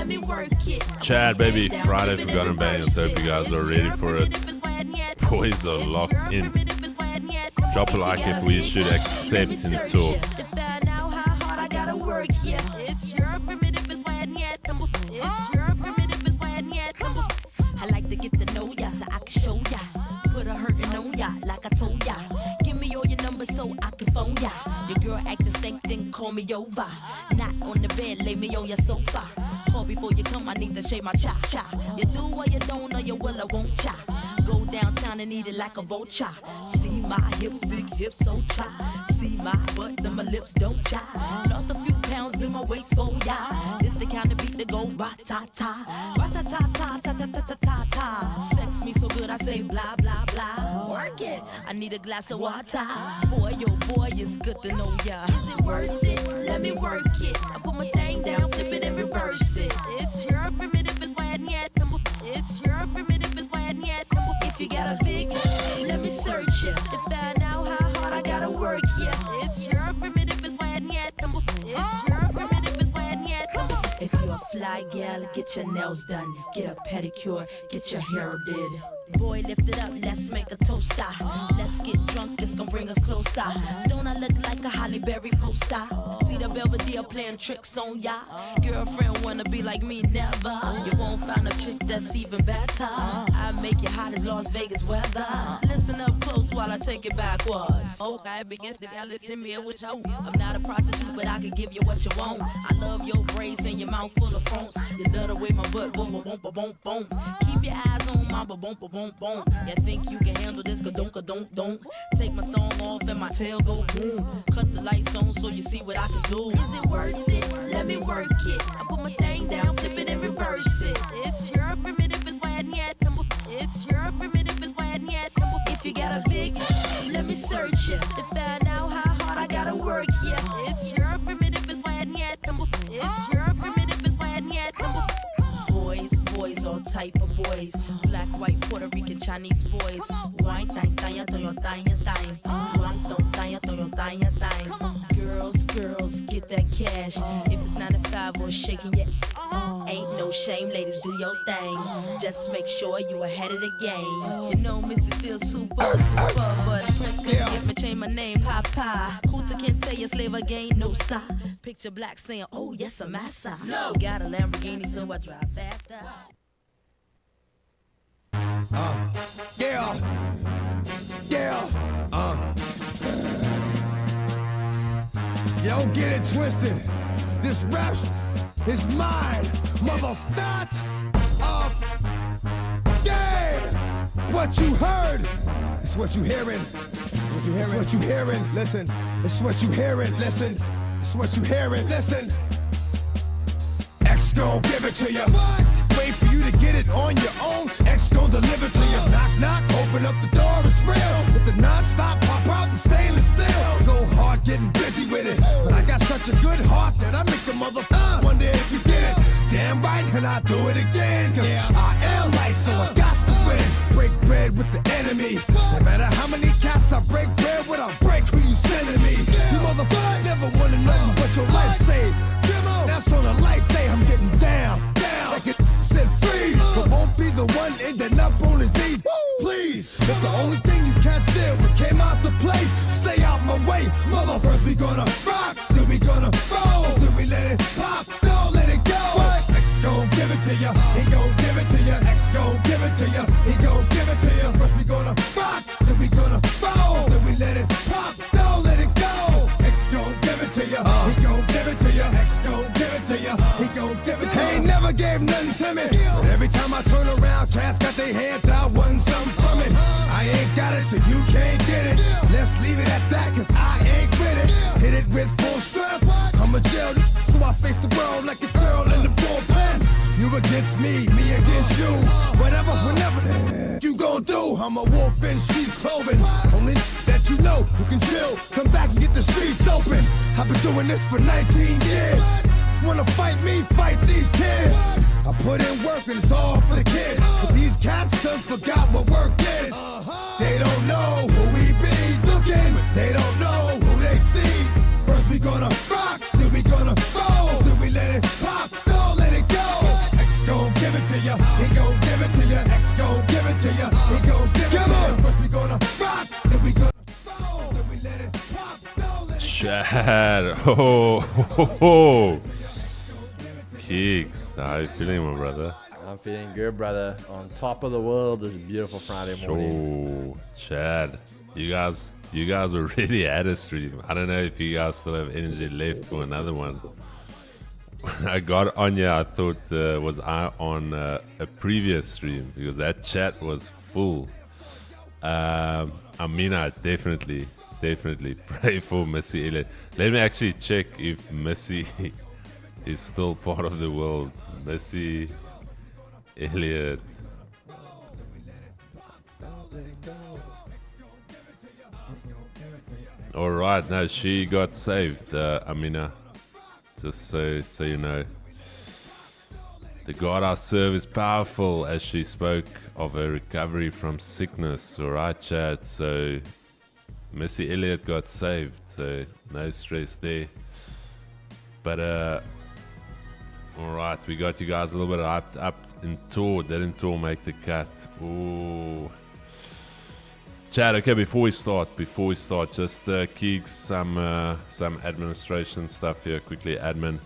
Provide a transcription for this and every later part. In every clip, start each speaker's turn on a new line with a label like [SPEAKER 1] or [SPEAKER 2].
[SPEAKER 1] let me work it.
[SPEAKER 2] Chad, baby, Friday Forgotten Bangers. Hope you guys are ready for it. Boys are locked in. Drop a like if we should accept and talk.
[SPEAKER 1] I like to get to know ya so I can show ya. Put a hurtin' on ya like I told ya. Give me all your numbers so I can phone ya. Your girl acting stank, then call me over. Not on the bed, lay me on your sofa. Call before you come, I need to shave my cha-cha. You do or you don't, or you will or won't cha. Go downtown and eat it like a vulture. See my hips, big hips, so cha. See my butt, then my lips don't cha. Lost a few pounds in my waist, oh yeah. This the kind of beat that go ra-ta-ta. Ra-ta-ta-ta-ta-ta-ta-ta-ta. Sex me so good I say blah, blah, blah. Work it, I need a glass of water. Boy, oh boy, it's good to know ya. Is it worth it? Let me work it. I put my thing down, flip it and reverse it. It's your primitive, it's why yet. It's your primitive, it's why yet. If you got a big, let me search it. To find out how hard I gotta work, yeah. It's your primitive, it's why yet. It's your primitive, it's why yet. If you're a fly gal, get your nails done. Get a pedicure, get your hair did. Boy, lift it up, let's make a toaster. Let's get drunk, this gon' bring us closer. Don't I look like a Holly Berry poster? See the Belvedere playing tricks on ya. Girlfriend wanna be like me, never. You won't find a chick that's even better. I make you hot as Las Vegas weather. Listen up close while I take it backwards. Okay, begins the gal, listen me what you want. I'm not a prostitute, but I can give you what you want. I love your braids and your mouth full of phones. You love the way my butt boom, boom, boom, boom, boom. Keep your eyes on my boom, boom, boom. You think you can handle this? Don't. Take my thumb off and my tail go boom. Cut the lights on so you see what I can do. Is it worth it? Let me work it. I put my thing down, flip it and reverse it. It's your primitive, it's why yet. It's your primitive, it's why yet. If you got a big, let me search it. To find out how hard I gotta work, yeah. It's your primitive, it's why yet. It's your primitive, it's why yet. Boys, all type of boys. Black, white, Puerto Rican, Chinese boys. Wine, thang, Girls, get that cash. If it's 9 to 5 or shaking your ass, ain't no shame, ladies, do your thing. Just make sure you ahead of the game. You know, Missy still super, but Prince couldn't get me change my name, Papa. Hooter can't tell you slave again, no sign. Picture black saying, oh yes, I'm massa. No, got a Lamborghini, so I drive faster.
[SPEAKER 3] Don't get it twisted. This rap is mine, motherfucker. Game. What you heard, it's what you hearing. It's what you hearing. Listen, it's what you hearing. Listen, it's what you hearing. Listen. X gon' give it to you. Wait for you to get it on your own. X gon' deliver to you. Knock, knock, open up the door, it's real. With the non-stop pop out and stainless steel. Go hard, getting busy with it. But I got such a good heart that I make the motherfucker wonder if you did it. Damn right, and I do it again. Cause I am light, so I got to win. Break bread with the enemy. No matter how many cats I break bread with, I'll break who you sending me. You motherfucker never wanted nothing but your life saved. That's on a life day, I'm getting down. Like it said freeze, but won't be the one ending up on his knees. Please, if the only thing you can't steal was came out to play, stay out my way. Mother, first we gonna rock, then we gonna roll, then we let it pop, don't let it go. X gon' give it to ya, he gon' give it to ya. X gon' give it to ya, he gon' give it to ya. First we gonna rock, then we gonna roll, then we let it pop, don't let it go. X gon' give it to ya, he gon' give it to ya. X gon' give it to ya, he gon' give it to ya. He ain't never gave nothing to me, but every time I turn around, cats got their hands out, wanting something from it. I ain't got it, so you can't get it. Let's leave it at that, cause I ain't with it. Hit it with full strength, I'm a jail, so I face the world like a girl in the bullpen. You against me, me against you. Whatever, whenever you gon' do, I'm a wolf in sheep's clothing. Only that you know who can chill, come back and get the streets open. I've been doing this for 19 years. Wanna fight me, fight these tears. I put in work and it's all for the kids. But these cats done forgot what work is. They don't know who we be looking, but they don't know who they see. First we gonna rock, then we gonna roll, then we let it pop, don't let it go.
[SPEAKER 2] Chad. Oh. Keeks, how you feeling, my brother?
[SPEAKER 4] I'm feeling good, brother. On top of the world this beautiful Friday morning.
[SPEAKER 2] Oh, Chad. You guys already had a stream. I don't know if you guys still have energy left for another one. When I got on here, I thought, was I on a previous stream? Because that chat was full. Amina, definitely pray for Missy Elliott. Let me actually check if Missy is still part of the world. Missy Elliott. All right, no, she got saved, Amina. Just so you know. The God I serve is powerful, as she spoke of her recovery from sickness. All right, Chad. So Missy Elliott got saved, so no stress there. But all right, we got you guys a little bit hyped up in tour. Didn't tour make the cut? Ooh. Chad, okay, before we start, just Keeks, some administration stuff here, quickly, admin.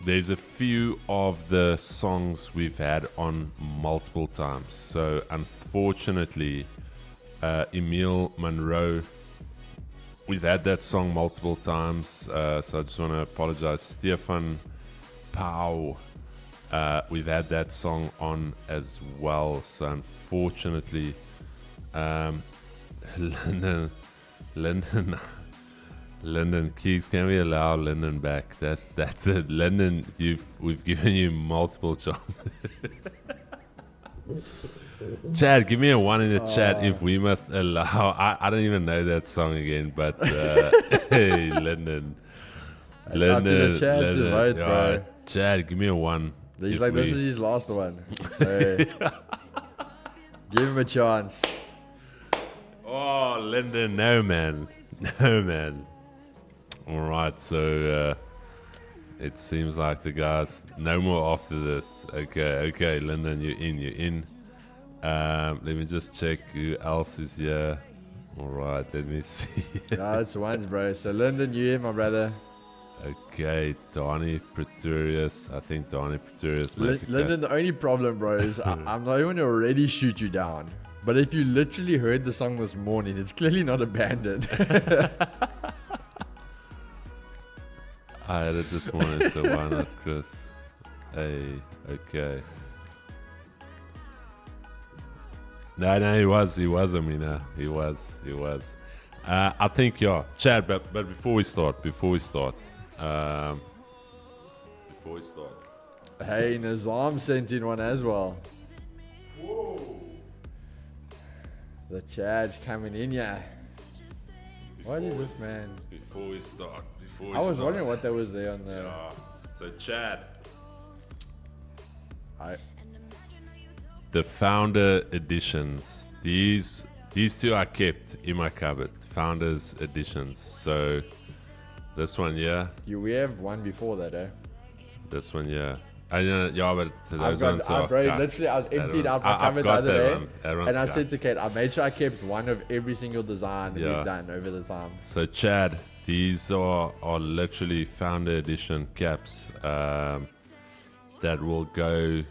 [SPEAKER 2] There's a few of the songs we've had on multiple times. So, unfortunately, Emile Monroe, we've had that song multiple times. So, I just want to apologize. Stefan Powell, we've had that song on as well. So, unfortunately, Lyndon Keys, can we allow Lyndon back? That's it. Lyndon, we've given you multiple chances. Chad, give me a 1 in the chat if we must allow. I don't even know that song again, but hey, Lyndon.
[SPEAKER 4] Bro.
[SPEAKER 2] Chad, give me a 1.
[SPEAKER 4] He's like, this is his last one. So, give him a chance.
[SPEAKER 2] Oh, Lyndon, no man. All right, so it seems like the guys, no more after this. Okay, Lyndon, you're in. Let me just check who else is here. All right, let me see.
[SPEAKER 4] No, it's ones, bro. So, Lyndon, you in, my brother.
[SPEAKER 2] Okay, Donnie Pretorius. I think Donnie Pretorius.
[SPEAKER 4] Lyndon, the only problem, bro, is I'm not even already shoot you down. But if you literally heard the song this morning, it's clearly not abandoned.
[SPEAKER 2] I had it this morning, so why not, Chris? Hey, okay. No, he was, Amina. He was. I think, yeah, Chad, but before we start.
[SPEAKER 4] Hey, Nizam sent in one as well.
[SPEAKER 2] Whoa.
[SPEAKER 4] The Chad's coming in, yeah. What is this, man?
[SPEAKER 2] Before we start.
[SPEAKER 4] I was wondering what that was there on the...
[SPEAKER 2] So, Chad. The founder editions. These two are kept in my cupboard. Founders editions. So, this one, yeah.
[SPEAKER 4] We have one before that, eh?
[SPEAKER 2] This one, yeah. Yeah, but those ones are...
[SPEAKER 4] Bro, literally, I was emptied out my cupboard the other day. And I said to Kate, I made sure I kept one of every single design that we've done over the time.
[SPEAKER 2] So, Chad, these are literally founder edition caps that will go...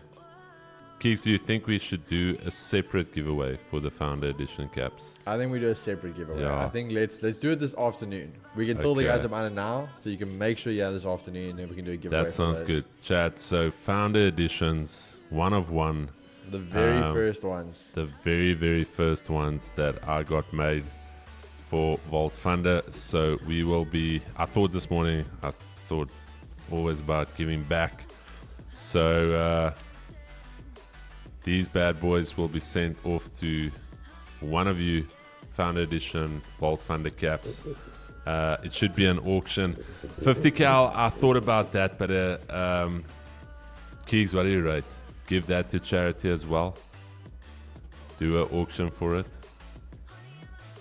[SPEAKER 2] Keeks, do you think we should do a separate giveaway for the founder edition caps?
[SPEAKER 4] I think we do a separate giveaway.
[SPEAKER 2] Yeah.
[SPEAKER 4] I think let's do it this afternoon. We can tell the guys about it now, so you can make sure you have this afternoon, and we can do a giveaway.
[SPEAKER 2] That sounds good, Chad. So founder editions, 1 of 1.
[SPEAKER 4] The very first ones.
[SPEAKER 2] The very, very first ones that I got made for Vault Funder. So we will be... I thought this morning, always about giving back. So... these bad boys will be sent off to one of you, Founder Edition, Vault Funder caps. It should be an auction. 50 cal, I thought about that, but Keeks, what do you rate? Give that to charity as well. Do an auction for it.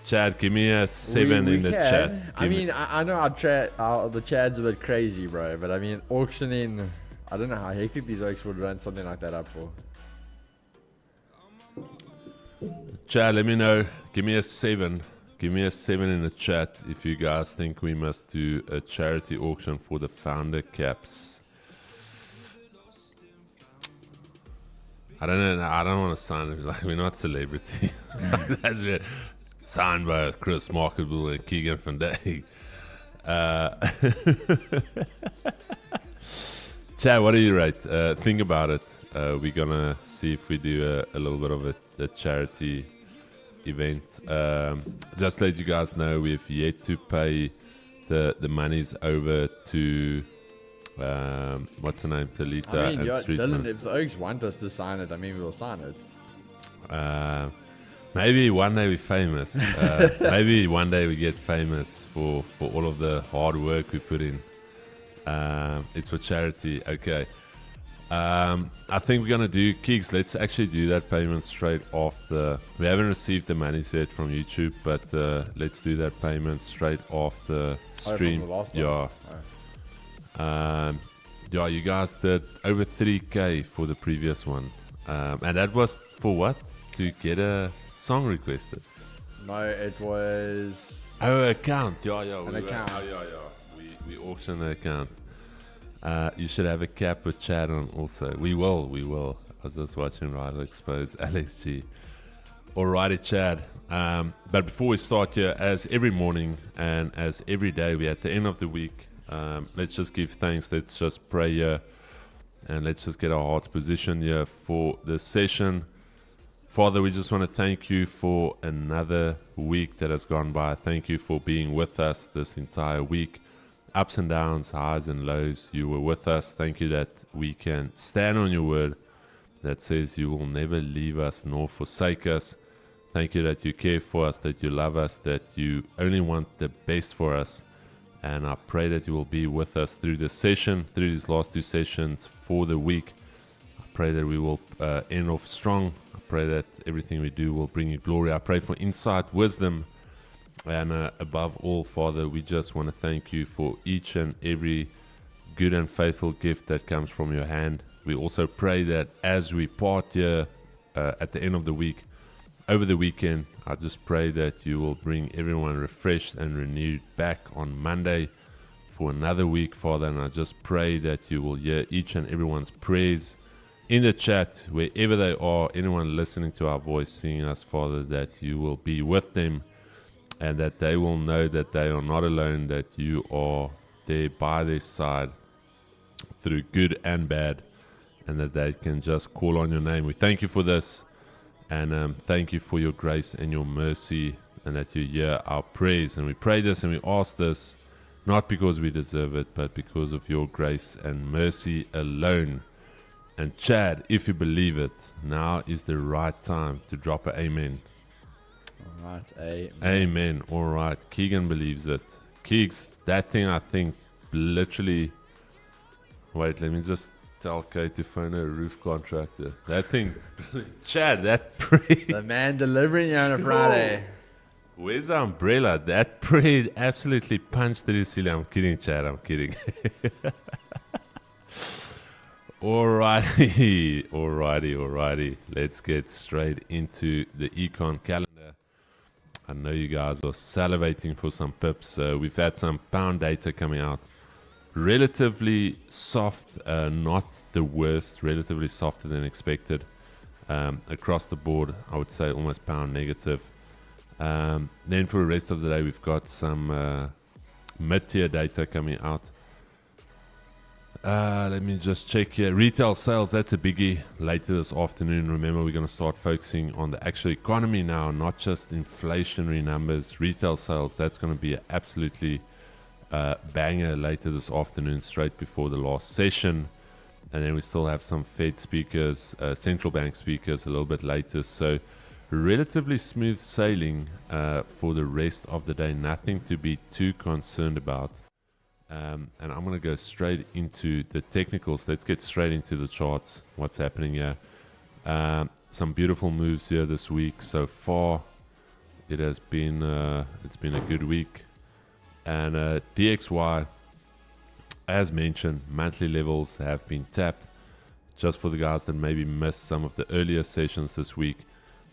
[SPEAKER 2] Chad, give me a 7 in the chat.
[SPEAKER 4] I know the Chad's a bit crazy, bro, but I mean, auctioning, I don't know how hectic these oaks would run something like that up for.
[SPEAKER 2] Chad, let me know. Give me a 7. Give me a 7 in the chat if you guys think we must do a charity auction for the founder caps. I don't know. I don't want to sign it. Like, we're not celebrities. That's weird. Signed by Chris Marketable and Keegan Van Dijk. Chad, what do you rate? Think about it. We're gonna see if we do a little bit of a charity event. Just to let you guys know, we've yet to pay the monies over to what's her name, Talita.
[SPEAKER 4] I mean,
[SPEAKER 2] and
[SPEAKER 4] yeah,
[SPEAKER 2] Streetman.
[SPEAKER 4] Dylan, if the Oaks want us to sign it, I mean, we'll sign it.
[SPEAKER 2] Maybe one day we're famous. Maybe one day we get famous for all of the hard work we put in. It's for charity. Okay. I think we're gonna do Keeks. Let's actually do that payment straight off the. We haven't received the money yet from YouTube, but let's do that payment straight off the stream.
[SPEAKER 4] From the last one.
[SPEAKER 2] Yeah. Yeah, you guys did over 3K for the previous one, and that was for what? To get a song requested.
[SPEAKER 4] No, it was
[SPEAKER 2] Oh, account. Yeah.
[SPEAKER 4] an account.
[SPEAKER 2] We auctioned the account. You should have a cap with Chad on also. We will. I was just watching Rival Expose Alex G. Alrighty, Chad. But before we start here, as every morning and as every day, we're at the end of the week. Let's just give thanks. Let's just pray here. And let's just get our hearts positioned here for this session. Father, we just want to thank you for another week that has gone by. Thank you for being with us this entire week. Ups and downs, highs and lows, you were with us. Thank you that we can stand on your word that says you will never leave us nor forsake us. Thank you that you care for us, that you love us, that you only want the best for us. And I pray that you will be with us through this session, through these last two sessions for the week. I pray that we will end off strong. I pray that everything we do will bring you glory. I pray for insight, wisdom, and above all, Father, we just want to thank you for each and every good and faithful gift that comes from your hand. We also pray that as we part here at the end of the week, over the weekend, I just pray that you will bring everyone refreshed and renewed back on Monday for another week, Father. And I just pray that you will hear each and everyone's prayers in the chat, wherever they are, anyone listening to our voice, seeing us, Father, that you will be with them. And that they will know that they are not alone, that you are there by their side through good and bad, and that they can just call on your name. We thank you for this, and thank you for your grace and your mercy, and that you hear our prayers. And we pray this and we ask this, not because we deserve it, but because of your grace and mercy alone. And Chad, if you believe it, now is the right time to drop an amen.
[SPEAKER 4] Right, amen.
[SPEAKER 2] Amen. All right. Keegan believes it. Keegs, that thing I think literally. Wait, let me just tell Kay to phone a roof contractor. That thing, Chad, that pre.
[SPEAKER 4] The man delivering you on a Friday.
[SPEAKER 2] Where's the umbrella? That pre absolutely punched through the ceiling. I'm kidding, Chad. I'm kidding. Alrighty. Let's get straight into the econ calendar. I know you guys are salivating for some pips. We've had some pound data coming out. Relatively soft, not the worst, relatively softer than expected. Across the board, I would say almost pound negative. Then for the rest of the day, we've got some mid-tier data coming out. Let me just check here. Retail sales, that's a biggie later this afternoon. Remember, we're going to start focusing on the actual economy now, not just inflationary numbers. Retail sales, that's going to be an absolutely banger later this afternoon, straight before the last session. And then we still have some Fed speakers, central bank speakers a little bit later. So relatively smooth sailing for the rest of the day. Nothing to be too concerned about. And I'm going to go straight into the technicals. Let's get straight into the charts. What's happening here? Some beautiful moves here this week so far. It has been it's been a good week. And DXY, as mentioned, monthly levels have been tapped. Just for the guys that maybe missed some of the earlier sessions this week,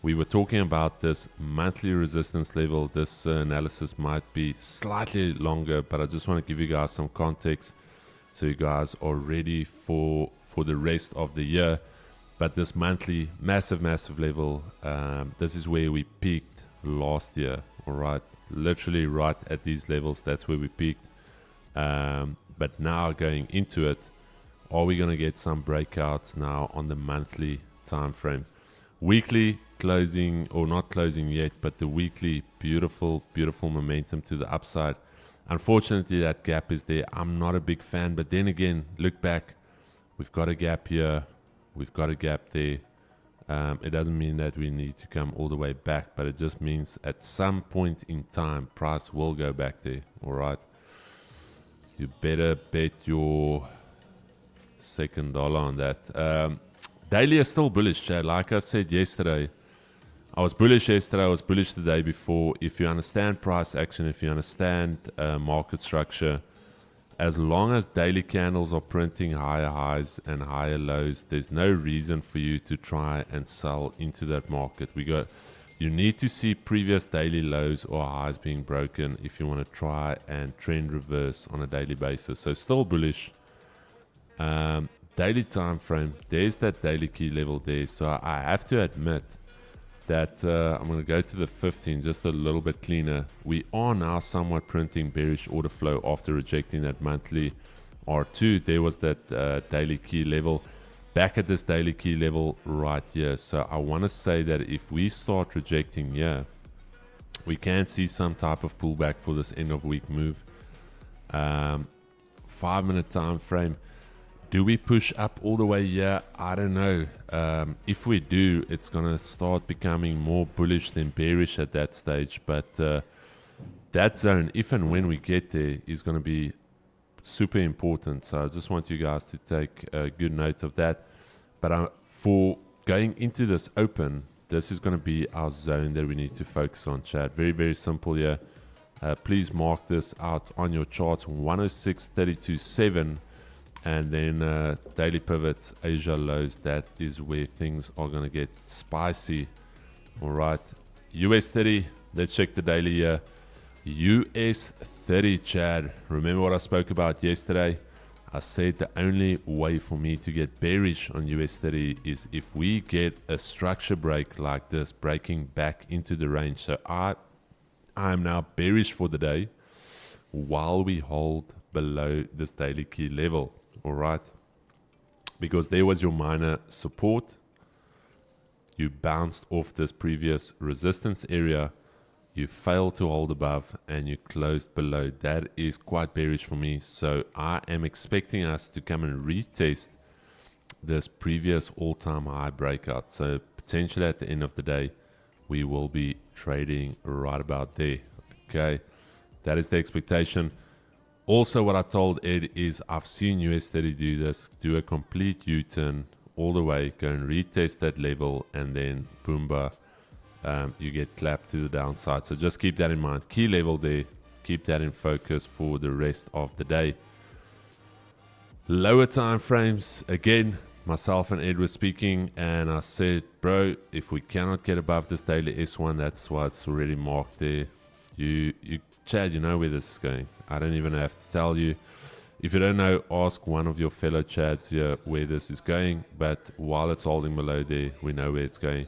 [SPEAKER 2] we were talking about this monthly resistance level. This analysis might be slightly longer, but I just want to give you guys some context so you guys are ready for the rest of the year. But this monthly massive level, this is where we peaked last year. All right, literally right at these levels, that's where we peaked. But now going into it, are we going to get some breakouts now on the monthly time frame? Weekly closing, or not closing yet, but the weekly beautiful momentum to the upside. Unfortunately, that gap is there. I'm not a big fan, but then again, look back, we've got a gap here, we've got a gap there. It doesn't mean that we need to come all the way back, but it just means at some point in time, price will go back there. All right, you better bet your second dollar on that. Daily is still bullish, Chad. Like I said yesterday, I was bullish yesterday, I was bullish the day before. If you understand price action, if you understand market structure, as long as daily candles are printing higher highs and higher lows, there's no reason for you to try and sell into that market. You need to see previous daily lows or highs being broken if you want to try and trend reverse on a daily basis. So still bullish. Daily time frame, there's that daily key level there. So I have to admit that I'm going to go to the 15 just a little bit cleaner. We are now somewhat printing bearish order flow after rejecting that monthly R2. There was that daily key level. Back at this daily key level right here. So I want to say that if we start rejecting here, we can see some type of pullback for this end of week move. 5-minute time frame. Do we push up all the way here? I don't know. If we do, it's going to start becoming more bullish than bearish at that stage. But that zone, if and when we get there, is going to be super important. So I just want you guys to take a good note of that. But for going into this open, this is going to be our zone that we need to focus on, Chad. Very simple here. Please mark this out on your charts. 106.32.7. And then daily pivots, Asia lows, that is where things are going to get spicy. All right. US 30, let's check the daily here. US 30, Chad. Remember what I spoke about yesterday? I said the only way for me to get bearish on US 30 is if we get a structure break like this, breaking back into the range. So I'm now bearish for the day while we hold below this daily key level. All right, because there was your minor support. You bounced off this previous resistance area. You failed to hold above and you closed below. That is quite bearish for me. So I am expecting us to come and retest this previous all-time high breakout. So potentially at the end of the day, we will be trading right about there. Okay, that is the expectation. Also, what I told Ed is I've seen US 30 do this, do a complete U-turn all the way, go and retest that level, and then boomba, you get clapped to the downside. So just keep that in mind. Key level there, keep that in focus for the rest of the day. Lower time frames, again, myself and Ed were speaking, and I said, bro, if we cannot get above this daily S1, that's why it's already marked there. Chad, you know where this is going. I don't even have to tell you. If you don't know, ask one of your fellow Chads here where this is going. But while it's holding below there, we know where it's going.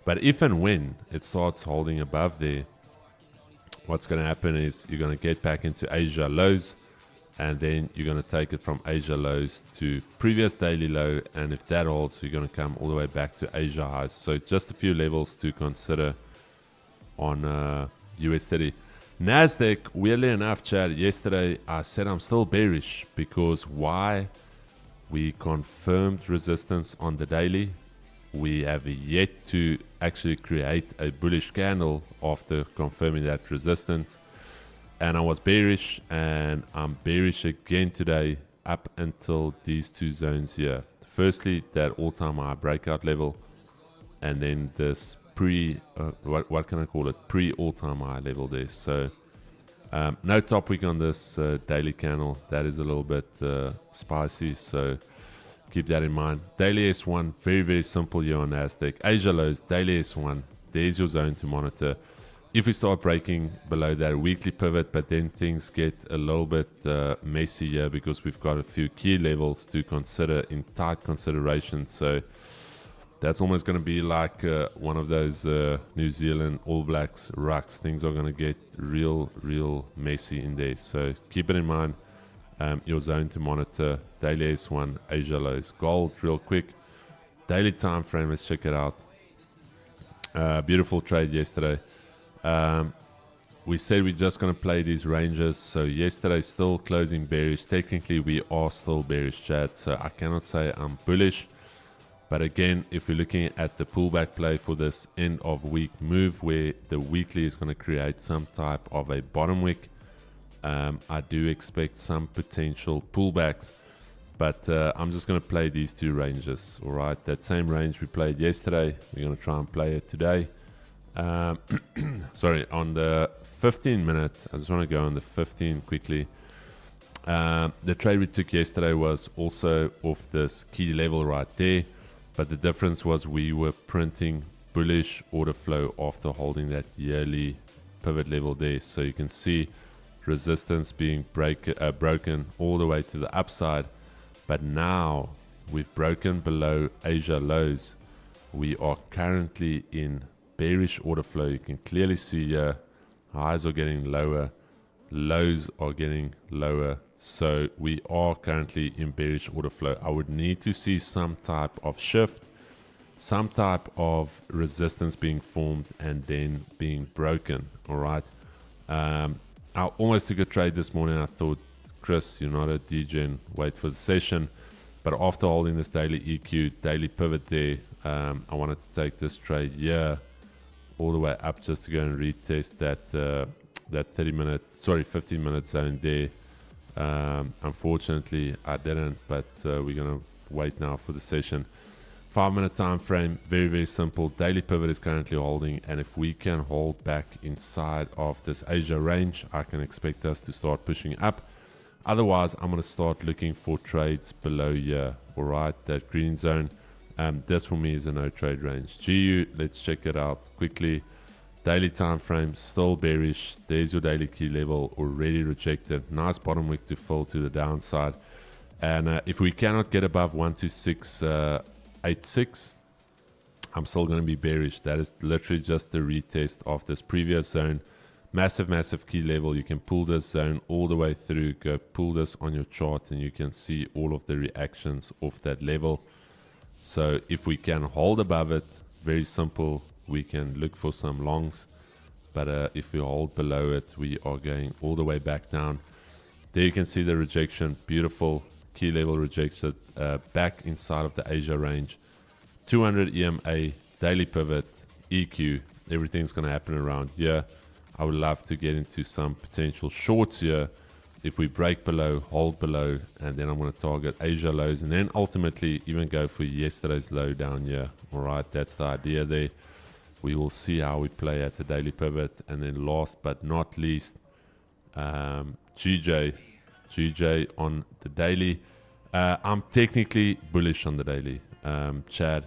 [SPEAKER 2] But if and when it starts holding above there, what's going to happen is you're going to get back into Asia lows. And then you're going to take it from Asia lows to previous daily low. And if that holds, you're going to come all the way back to Asia highs. So just a few levels to consider on US 30. Nasdaq, weirdly enough, Chad, yesterday I said I'm still bearish because why? We confirmed resistance on the daily. We have yet to actually create a bullish candle after confirming that resistance. And I was bearish, and I'm bearish again today up until these two zones here. Firstly, that all-time high breakout level, and then this what can I call it? Pre-all-time high level there. So no top wick on this daily candle. That is a little bit spicy. So keep that in mind. Daily S1, very, very simple here on Nasdaq. Asia lows, daily S1, there's your zone to monitor. If we start breaking below that weekly pivot, but then things get a little bit messy here because we've got a few key levels to consider in tight consideration. So that's almost going to be like one of those New Zealand All Blacks rucks. Things are going to get real messy in there. So keep it in mind. Your zone to monitor, daily S1, Asia lows. Gold, real quick. Daily time frame, let's check it out. Beautiful trade yesterday. We said we're just going to play these ranges. So yesterday still closing bearish. Technically we are still bearish, Chad. So I cannot say I'm bullish. But again, if we're looking at the pullback play for this end of week move where the weekly is going to create some type of a bottom wick, I do expect some potential pullbacks. But I'm just going to play these two ranges. All right, that same range we played yesterday, we're going to try and play it today. Sorry, on the 15 minute, I just want to go on the 15 quickly. The trade we took yesterday was also off this key level right there, but the difference was we were printing bullish order flow after holding that yearly pivot level there. So you can see resistance being broken all the way to the upside, but now we've broken below Asia lows. We are currently in bearish order flow. You can clearly see here highs are getting lower, lows are getting lower. So we are currently in bearish order flow. I would need to see some type of shift, some type of resistance being formed and then being broken. All right. I almost took a trade this morning. I thought, Chris, you're not a degen, wait for the session. But after holding this daily EQ, daily pivot there, I wanted to take this trade here all the way up just to go and retest that 15 minute zone there. Unfortunately I didn't, but we're gonna wait now for the session. 5 minute time frame, very simple. Daily pivot is currently holding, and if we can hold back inside of this Asia range, I can expect us to start pushing up. Otherwise I'm going to start looking for trades below here. All right, that green zone. This for me is a no trade range. GU, let's check it out quickly. Daily time frame, still bearish. There's your daily key level, already rejected. Nice bottom wick to fall to the downside. And if we cannot get above 126.86, I'm still going to be bearish. That is literally just the retest of this previous zone. Massive key level. You can pull this zone all the way through. Go pull this on your chart and you can see all of the reactions of that level. So if we can hold above it, very simple, we can look for some longs. But if we hold below it, we are going all the way back down. There you can see the rejection. Beautiful key level rejection back inside of the Asia range. 200 EMA, daily pivot, EQ. Everything's going to happen around here. I would love to get into some potential shorts here. If we break below, hold below, and then I'm going to target Asia lows, and then ultimately even go for yesterday's low down here. All right, that's the idea there. We will see how we play at the daily pivot, and then last but not least, GJ on the daily. I'm technically bullish on the daily, Chad.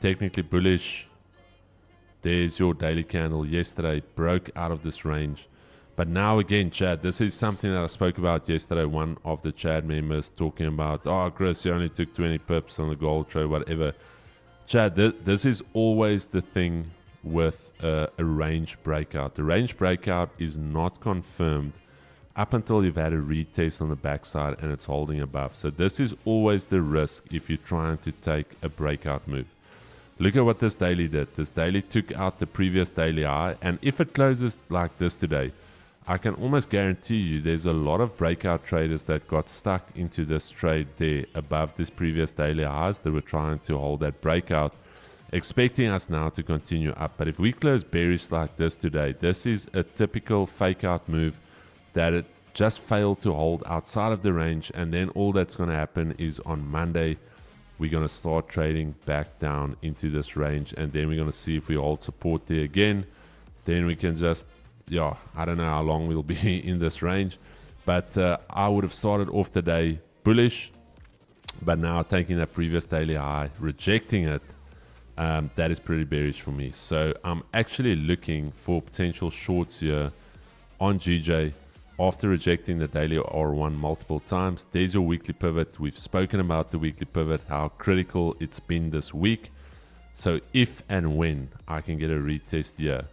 [SPEAKER 2] Technically bullish. There's your daily candle. Yesterday broke out of this range. But now again, Chad, this is something that I spoke about yesterday. One of the Chad members talking about, oh, Chris, you only took 20 pips on the gold trade, whatever. Chad, this is always the thing with a range breakout. The range breakout is not confirmed up until you've had a retest on the backside and it's holding above. So this is always the risk if you're trying to take a breakout move. Look at what this daily did. This daily took out the previous daily high, and if it closes like this today, I can almost guarantee you there's a lot of breakout traders that got stuck into this trade there above this previous daily highs that were trying to hold that breakout, expecting us now to continue up. But if we close bearish like this today, this is a typical fake out move that it just failed to hold outside of the range, and then all that's going to happen is on Monday we're going to start trading back down into this range, and then we're going to see if we hold support there again. Then we can just, I don't know how long we'll be in this range, but I would have started off the day bullish. But now taking that previous daily high, rejecting it, that is pretty bearish for me. So I'm actually looking for potential shorts here on GJ after rejecting the daily R1 multiple times. There's your weekly pivot. We've spoken about the weekly pivot, how critical it's been this week. So if and when I can get a retest here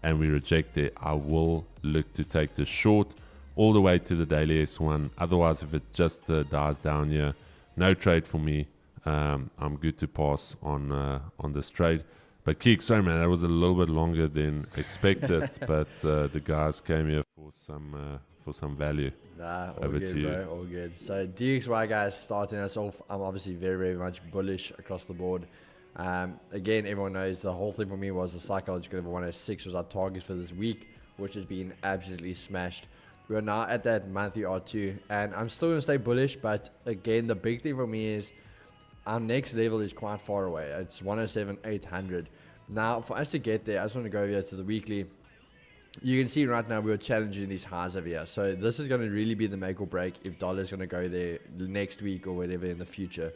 [SPEAKER 2] and we reject it, I will look to take the short all the way to the daily S1. Otherwise, if it just dies down here, no trade for me. I'm good to pass on this trade. But Keek, sorry man, that was a little bit longer than expected. But the guys came here for some value.
[SPEAKER 4] Nah, all
[SPEAKER 2] Over
[SPEAKER 4] good,
[SPEAKER 2] to you.
[SPEAKER 4] bro. All good. So DXY guys starting us off. I'm obviously very, very much bullish across the board. Again, everyone knows the whole thing for me was the psychological level 106 was our target for this week, which has been absolutely smashed. We're now at that monthly R2, and I'm still going to stay bullish, but again, the big thing for me is our next level is quite far away. It's 107,800. Now, for us to get there, I just want to go over here to the weekly. You can see right now we're challenging these highs over here. So this is going to really be the make or break if dollar's going to go there next week or whatever in the future.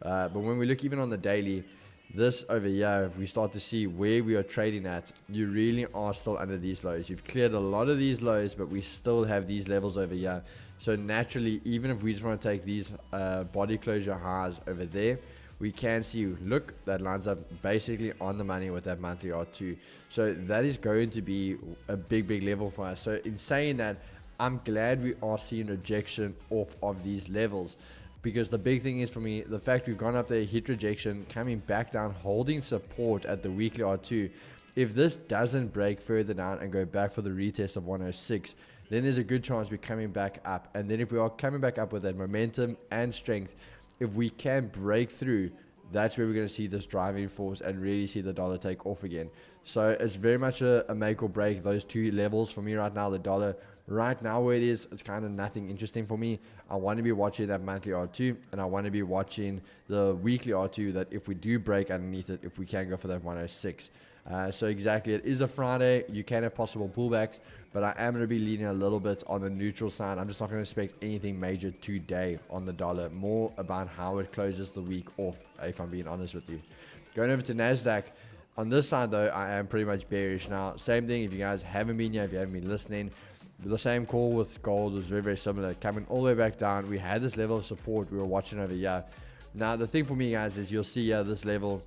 [SPEAKER 4] But when we look even on the daily, this over here, if we start to see where we are trading at, you really are still under these lows. You've cleared a lot of these lows, but we still have these levels over here. So naturally, even if we just want to take these body closure highs over there, we can see, look, that lines up basically on the money with that monthly R2. So that is going to be a big, big level for us. So in saying that, I'm glad we are seeing rejection off of these levels. Because the big thing is for me, the fact we've gone up there, hit rejection, coming back down, holding support at the weekly R2. If this doesn't break further down and go back for the retest of 106, then there's a good chance we're coming back up. And then if we are coming back up with that momentum and strength, if we can break through, that's where we're going to see this driving force and really see the dollar take off again. So it's very much a make or break, those two levels for me right now. The dollar right now where it is, it's kind of nothing interesting for me. I want to be watching that monthly R2, and I want to be watching the weekly R2, that if we do break underneath it, if we can go for that 106. So exactly, it is a Friday. You can have possible pullbacks, but I am going to be leaning a little bit on the neutral side. I'm just not going to expect anything major today on the dollar. More about how it closes the week off, if I'm being honest with you. Going over to NASDAQ. On this side, though, I am pretty much bearish. Now, same thing, if you guys haven't been here, if you haven't been listening, the same call with gold was very, very similar. Coming all the way back down, we had this level of support we were watching over here. Now, the thing for me, guys, is you'll see here this level.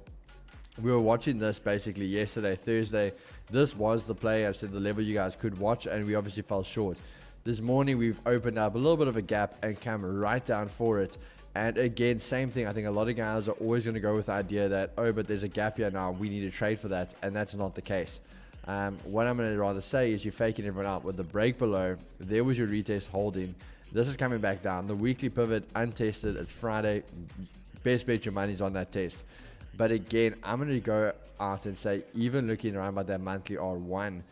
[SPEAKER 4] We were watching this basically yesterday, Thursday. This was the play. I said the level you guys could watch, and we obviously fell short. This morning, we've opened up a little bit of a gap and come right down for it. And again, same thing. I think a lot of guys are always going to go with the idea that, oh, but there's a gap here now, we need to trade for that. And that's not the case. What I'm going to rather say is you're faking everyone out. With the break below, there was your retest holding. This is coming back down. The weekly pivot, untested. It's Friday. Best bet your money's on that test. But again, I'm going to go out and say, even looking around by that monthly R1,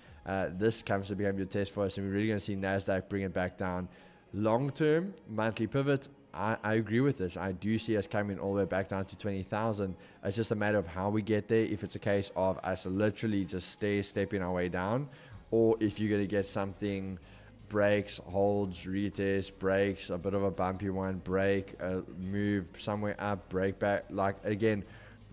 [SPEAKER 4] this comes to become your test for us, and we're really going to see NASDAQ bring it back down. Long term, monthly pivot, I agree with this. I do see us coming all the way back down to 20,000. It's just a matter of how we get there. If it's a case of us literally just stepping our way down, or if you're going to get something, breaks, holds, retest, breaks, a bit of a bumpy one, break, move somewhere up, break back. Like, again,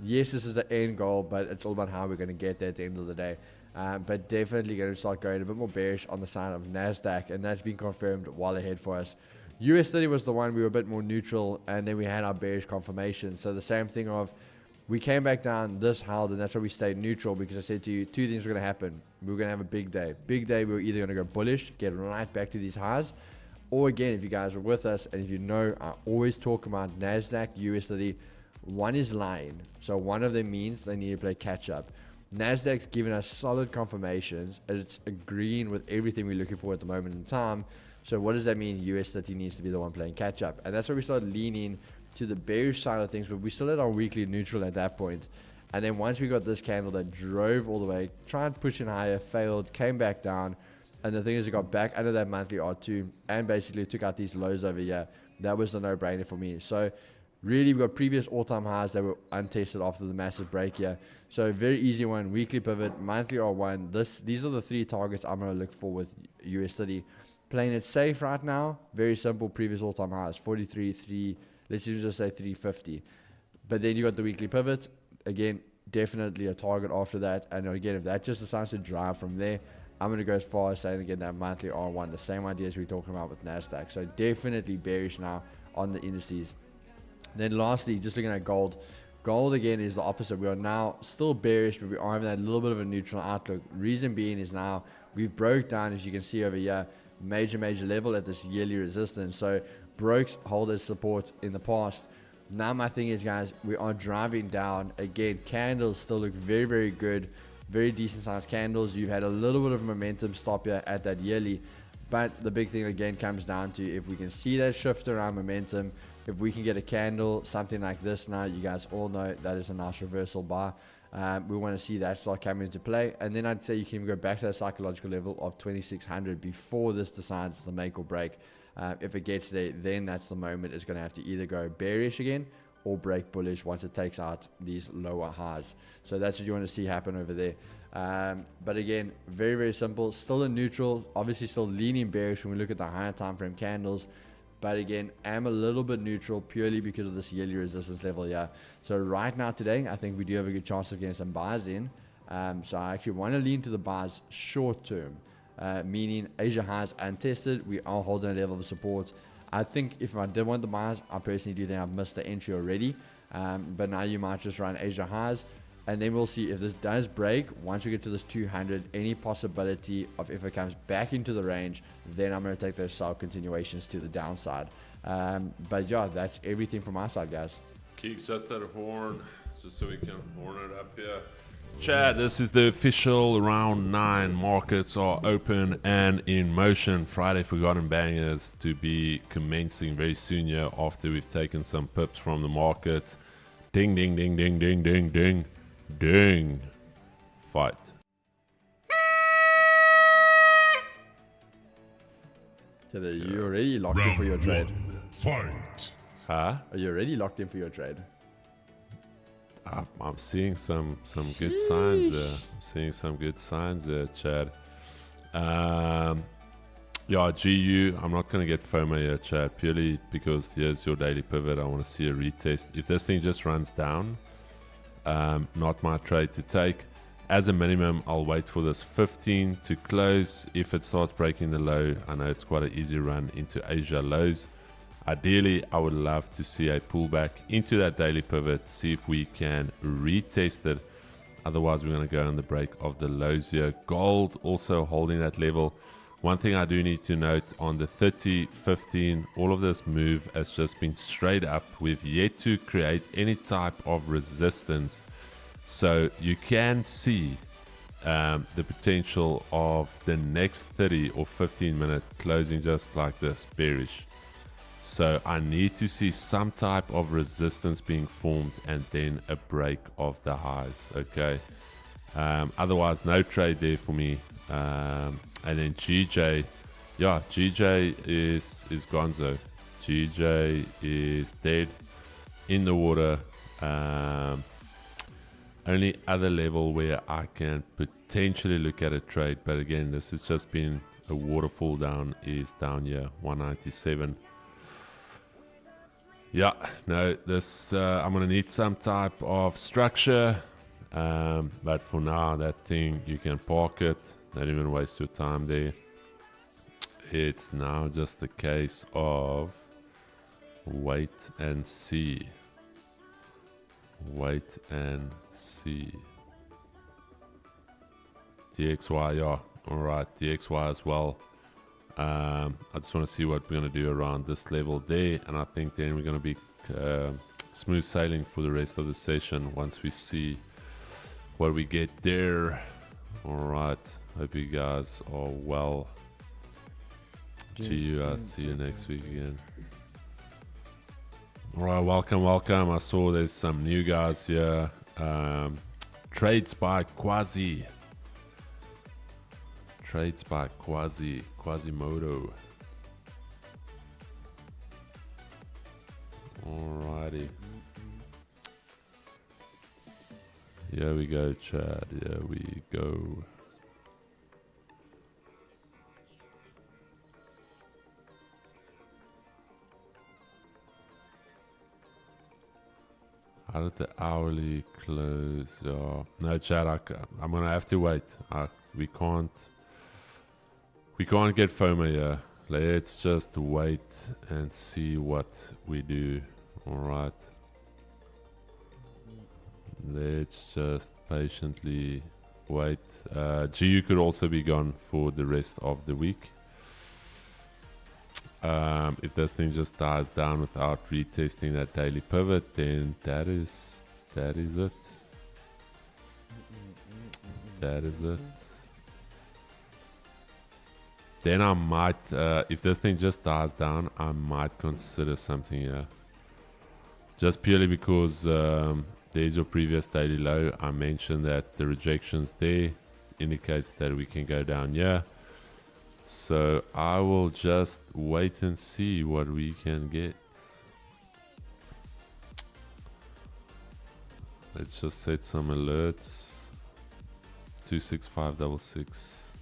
[SPEAKER 4] yes, this is the end goal, but it's all about how we're going to get there at the end of the day. But definitely going to start going a bit more bearish on the side of NASDAQ, and that's been confirmed while ahead for us. US 30 was the one we were a bit more neutral, and then we had our bearish confirmation. So the same thing of, we came back down, this held, and that's why we stayed neutral, because I said to you, two things were going to happen. We were going to have a big day. Big day, we were either going to go bullish, get right back to these highs, or again, if you guys were with us, and if you know, I always talk about NASDAQ, US 30, one is lying. So one of them means they need to play catch up. NASDAQ's given us solid confirmations, and it's agreeing with everything we're looking for at the moment in time. So what does that mean? US 30 needs to be the one playing catch up. And that's where we started leaning to the bearish side of things, but we still had our weekly neutral at that point. And then once we got this candle that drove all the way, tried pushing higher, failed, came back down. And the thing is, it got back under that monthly R2 and basically took out these lows over here. That was the no-brainer for me. So really, we got previous all-time highs that were untested after the massive break here. So very easy one, weekly pivot, monthly R1. These are the three targets I'm going to look for with US 30. Playing it safe right now, very simple, previous all-time highs, 43, 3, let's even just say 350. But then you got the weekly pivot. Again, definitely a target after that. And again, if that just decides to drive from there, I'm going to go as far as saying again that monthly R1, the same idea as we we're talking about with NASDAQ. So definitely bearish now on the indices. Then lastly, just looking at gold. Gold again is the opposite. We are now still bearish, but we are having that little bit of a neutral outlook. Reason being is now we've broke down, as you can see over here, major level at this yearly resistance. So brokes hold as support in the past. Now my thing is, guys, we are driving down. Again, candles still look very good, very decent sized candles. You've had a little bit of momentum stop here at that yearly, but the big thing again comes down to if we can see that shift around momentum. If we can get a candle, something like this now, you guys all know that is a nice reversal bar. We want to see that start coming into play. And then I'd say you can go back to that psychological level of 2600 before this decides to make or break. If it gets there, then that's the moment it's going to have to either go bearish again or break bullish once it takes out these lower highs. So that's what you want to see happen over there. But again, very simple. Still a neutral, obviously still leaning bearish when we look at the higher time frame candles. But again, I'm a little bit neutral purely because of this yearly resistance level here. So right now today, I think we do have a good chance of getting some buys in. So I actually want to lean to the buys short term, meaning Asia highs untested. We are holding a level of support. I think if I did want the buys, I personally do think I've missed the entry already. But now you might just run Asia highs. And then we'll see if this does break. Once we get to this 200, any possibility of if it comes back into the range, then I'm going to take those sell continuations to the downside. But yeah, that's everything from my side, guys.
[SPEAKER 2] Keeks, just that horn, just so we can horn it up here. Chad, this is the official round 9. Markets are open and in motion. Friday Forgotten Bangers to be commencing very soon here after we've taken some pips from the market. Ding, ding, ding, ding, ding, ding, ding. Ding. Fight.
[SPEAKER 4] So are you already locked in for your trade?
[SPEAKER 3] Fight.
[SPEAKER 2] Huh?
[SPEAKER 4] Are you already locked in for your trade?
[SPEAKER 2] I'm seeing some good signs there. I'm seeing some good signs there, Chad. Yeah, GU, I'm not going to get FOMO here, Chad, purely because here's your daily pivot. I want to see a retest. If this thing just runs down, not my trade to take. As a minimum, I'll wait for this 15 to close. If it starts breaking the low, I know it's quite an easy run into Asia lows. Ideally, I would love to see a pullback into that daily pivot, see if we can retest it. Otherwise, we're going to go on the break of the lows here. Gold also holding that level. One thing I do need to note on the 30, 15, all of this move has just been straight up. We've yet to create any type of resistance. So you can see the potential of the next 30 or 15 minute closing just like this, bearish. So I need to see some type of resistance being formed and then a break of the highs, okay? Otherwise, no trade there for me. And then GJ, yeah, GJ is gonzo. GJ is dead in the water. Only other level where I can potentially look at a trade, but again, this has just been a waterfall down, is down here, 197. Yeah, no, this I'm gonna need some type of structure, but for now, that thing, you can park it. Don't even waste your time there. It's now just a case of wait and see. Wait and see. DXY, yeah, all right, DXY as well. I just want to see what we're going to do around this level there, and I think then we're going to be smooth sailing for the rest of the session once we see what we get there. All right, hope you guys are well. GU, I'll see you next week again. All right, welcome. I saw there's some new guys here. Trades by Quasi. Trades by Quasimodo. Alrighty. Here we go, Chad. Here we go. How did the hourly close? No, Chad, I'm gonna have to wait. We can't get FOMO here. Let's just wait and see what we do. Alright. Let's just patiently wait. GU could also be gone for the rest of the week. If this thing just dies down without retesting that daily pivot, then that is it. That is it. Then I might, if this thing just dies down, I might consider something here. Just purely because there's your previous daily low. I mentioned that the rejections there indicates that we can go down here. So I will just wait and see what we can get. Let's just set some alerts. 26566.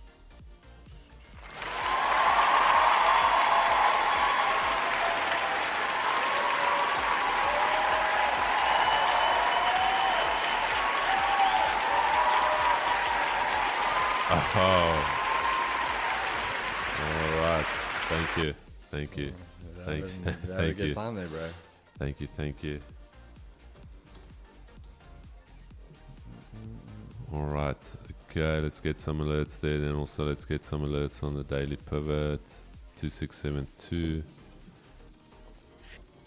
[SPEAKER 2] Oh. All right. Thank you. Thank you. Thank you.
[SPEAKER 4] Thank you. Time there, bro.
[SPEAKER 2] Thank you. Thank you. All right. Okay. Let's get some alerts there. Then also let's get some alerts on the daily pivot. 2672.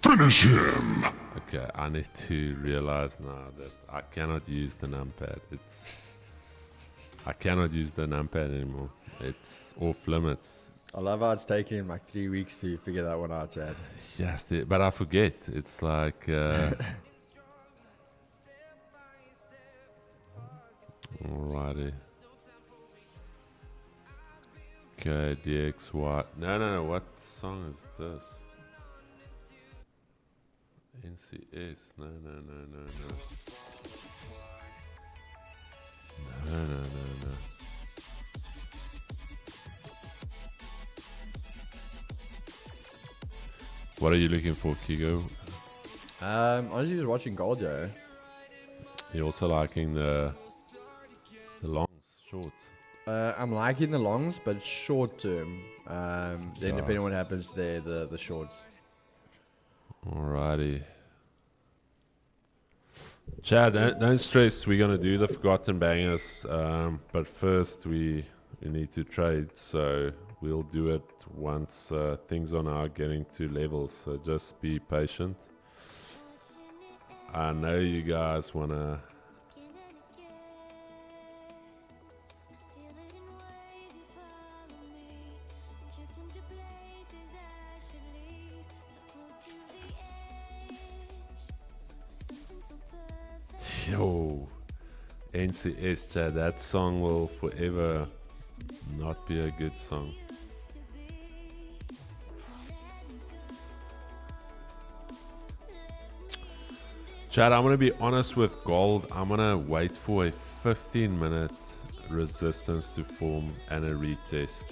[SPEAKER 5] Finish him!
[SPEAKER 2] Okay. I need to realize now that I cannot use the numpad. I cannot use the numpad anymore. It's off limits.
[SPEAKER 4] I love how it's taken like 3 weeks to figure that one out, Chad.
[SPEAKER 2] Yes, but I forget. It's like... Alrighty. Okay, DXY. No. What song is this? NCS. No. No. What are you looking for, Kigo?
[SPEAKER 4] Honestly, just watching gold, yo.
[SPEAKER 2] You're also liking the longs, shorts.
[SPEAKER 4] I'm liking the longs, but short term. Then depending on what happens there, the shorts.
[SPEAKER 2] Alrighty. Chad, don't stress. We're gonna do the forgotten bangers, but first we need to trade. So we'll do it once things are now getting to levels. So just be patient. I know you guys wanna. Yo, NCS, Chad, that song will forever not be a good song. Chad, I'm going to be honest with gold. I'm going to wait for a 15-minute resistance to form and a retest.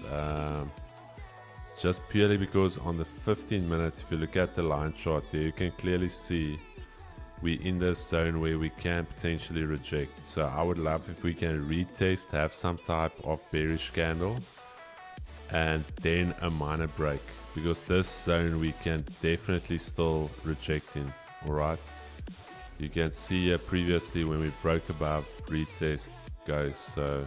[SPEAKER 2] Just purely because on the 15-minute, if you look at the line chart there, you can clearly see we're in this zone where we can potentially reject. So I would love if we can retest, have some type of bearish candle, and then a minor break. Because this zone we can definitely still reject in. Alright. You can see here previously when we broke above, retest goes. So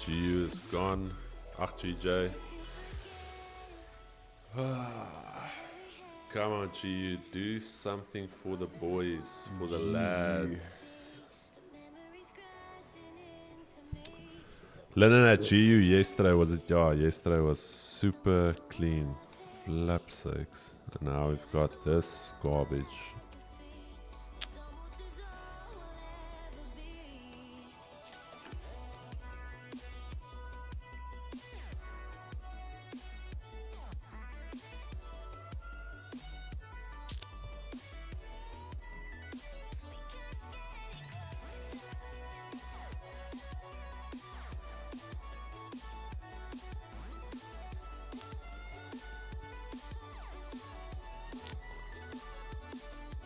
[SPEAKER 2] GU is gone. Ach, GJ. Come on, GU. Do something for the boys, for the lads. Linen at GU yesterday was it? Yeah, yesterday was super clean. Flap sakes. And now we've got this garbage.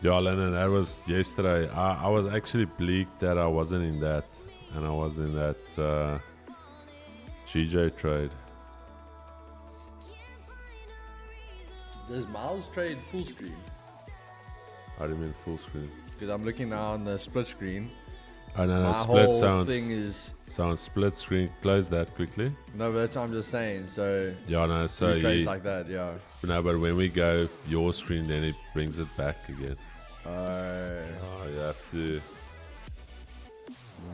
[SPEAKER 2] Yeah, Lennon, that was yesterday. I was actually bleaked that I wasn't in that. And I was in that GJ trade.
[SPEAKER 4] Does Miles trade full screen?
[SPEAKER 2] How do you mean full screen?
[SPEAKER 4] Because I'm looking now on the split screen.
[SPEAKER 2] Oh, no,
[SPEAKER 4] My
[SPEAKER 2] split
[SPEAKER 4] whole
[SPEAKER 2] sounds,
[SPEAKER 4] thing is...
[SPEAKER 2] sounds split screen. Close that quickly.
[SPEAKER 4] No, but that's what I'm just saying. So
[SPEAKER 2] Yeah, no, so
[SPEAKER 4] he trades like that, yeah.
[SPEAKER 2] no, but when we go your screen, then it brings it back again.
[SPEAKER 4] Oh,
[SPEAKER 2] Oh, you have to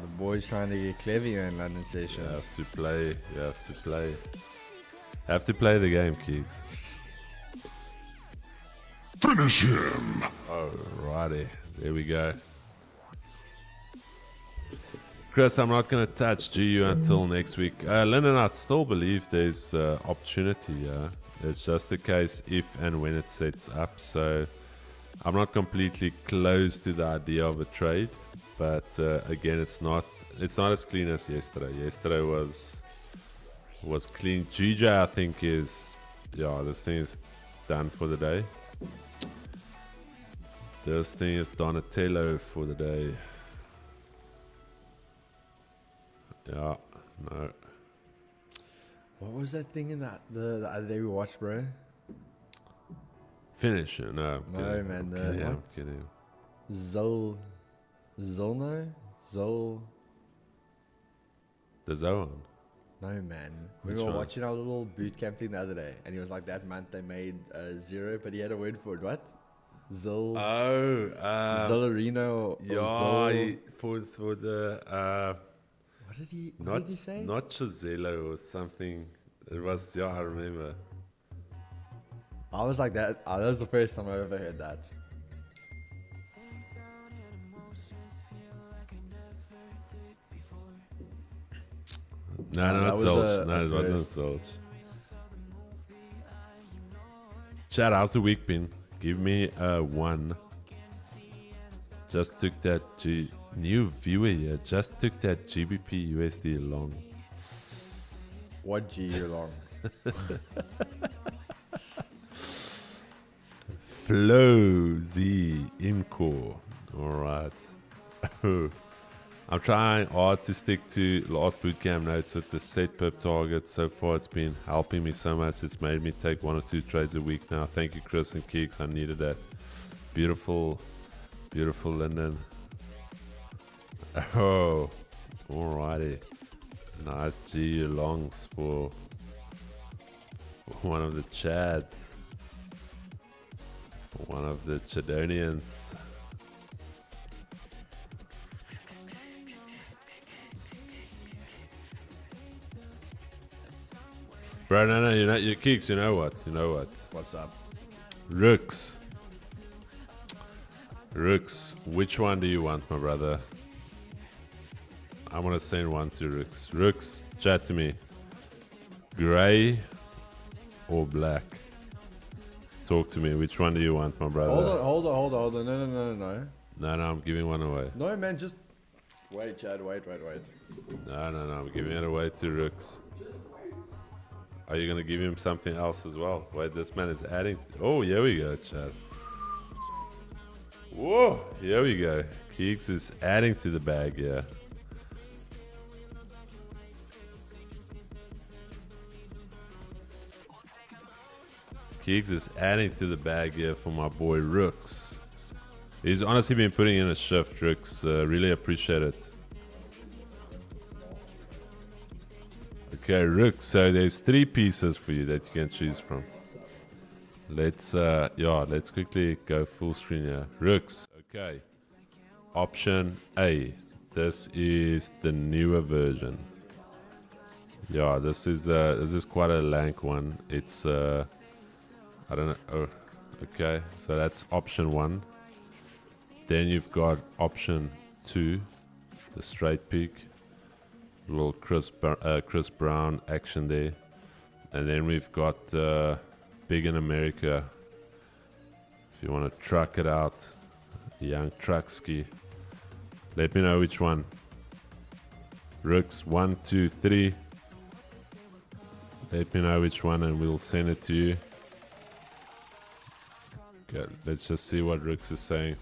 [SPEAKER 4] the boys trying to get clever in London session.
[SPEAKER 2] You have to play. You have to play. Have to play the game, Keeks.
[SPEAKER 3] Finish him.
[SPEAKER 2] Alrighty, there we go. Chris, I'm not going to touch GU until next week. Lyndon, I still believe there's opportunity. It's just the case if and when it sets up. So I'm not completely close to the idea of a trade, but again, it's not as clean as yesterday. Yesterday was clean. GJ, I think, is this thing is done for the day. This thing is Donatello for the day. Yeah, no.
[SPEAKER 4] What was that thing in the other day we watched, bro?
[SPEAKER 2] Finish it. No,
[SPEAKER 4] No,
[SPEAKER 2] kidding.
[SPEAKER 4] man.
[SPEAKER 2] I'm
[SPEAKER 4] The
[SPEAKER 2] kidding, I'm
[SPEAKER 4] what?
[SPEAKER 2] kidding. The zone.
[SPEAKER 4] No, man. We
[SPEAKER 2] Which
[SPEAKER 4] were
[SPEAKER 2] one?
[SPEAKER 4] watching our little boot camp thing the other day, and he was like, that month they made 0, but he had a word for it. What? Zollerino.
[SPEAKER 2] For the
[SPEAKER 4] What did he say?
[SPEAKER 2] not Chisello or something. It was I remember.
[SPEAKER 4] I was like that. That was the first time I ever heard that.
[SPEAKER 2] No,
[SPEAKER 4] that
[SPEAKER 2] not
[SPEAKER 4] was
[SPEAKER 2] Zolch.
[SPEAKER 4] a
[SPEAKER 2] No, it wasn't
[SPEAKER 4] first.
[SPEAKER 2] Zolch. Chad, how's the week been? Give me a 1. Just took that new viewer here. Just took that GBP USD long.
[SPEAKER 4] What G year long?
[SPEAKER 2] Flow Z Incore. Alright. I'm trying hard to stick to last bootcamp notes with the set pip target. So far it's been helping me so much. It's made me take 1 or 2 trades a week now. Thank you, Chris and Keeks. I needed that. Beautiful, beautiful Lyndon. Oh, alrighty. Nice G longs for one of the Chads. For one of the Chadonians. Bro, no, you Keeks, you know what?
[SPEAKER 4] What's up?
[SPEAKER 2] Rooks, which one do you want, my brother? I'm gonna send one to Rooks. Rooks, chat to me. Gray or black? Talk to me. Which one do you want, my brother?
[SPEAKER 4] Hold on. No.
[SPEAKER 2] No, I'm giving one away.
[SPEAKER 4] No, man, just wait, Chad. Wait.
[SPEAKER 2] No, I'm giving it away to Rooks. Are you gonna give him something else as well? Wait, this man is adding. Oh, here we go, Chad. Whoa, here we go. Keeks is adding to the bag, yeah. Keeks is adding to the bag here for my boy Rooks. He's honestly been putting in a shift, Rooks. Really appreciate it. Okay, Rooks. So there's 3 pieces for you that you can choose from. Let's quickly go full screen here. Rooks. Okay. Option A. This is the newer version. Yeah, this is quite a lank one. It's I don't know. Oh, okay, so that's option 1. Then you've got option 2, the straight peak. Little Chris Brown action there. And then we've got Big in America. If you want to truck it out, young truck ski. Let me know which one. Rooks 1, 2, 3. Let me know which one and we'll send it to you. Okay, let's just see what Rix is saying.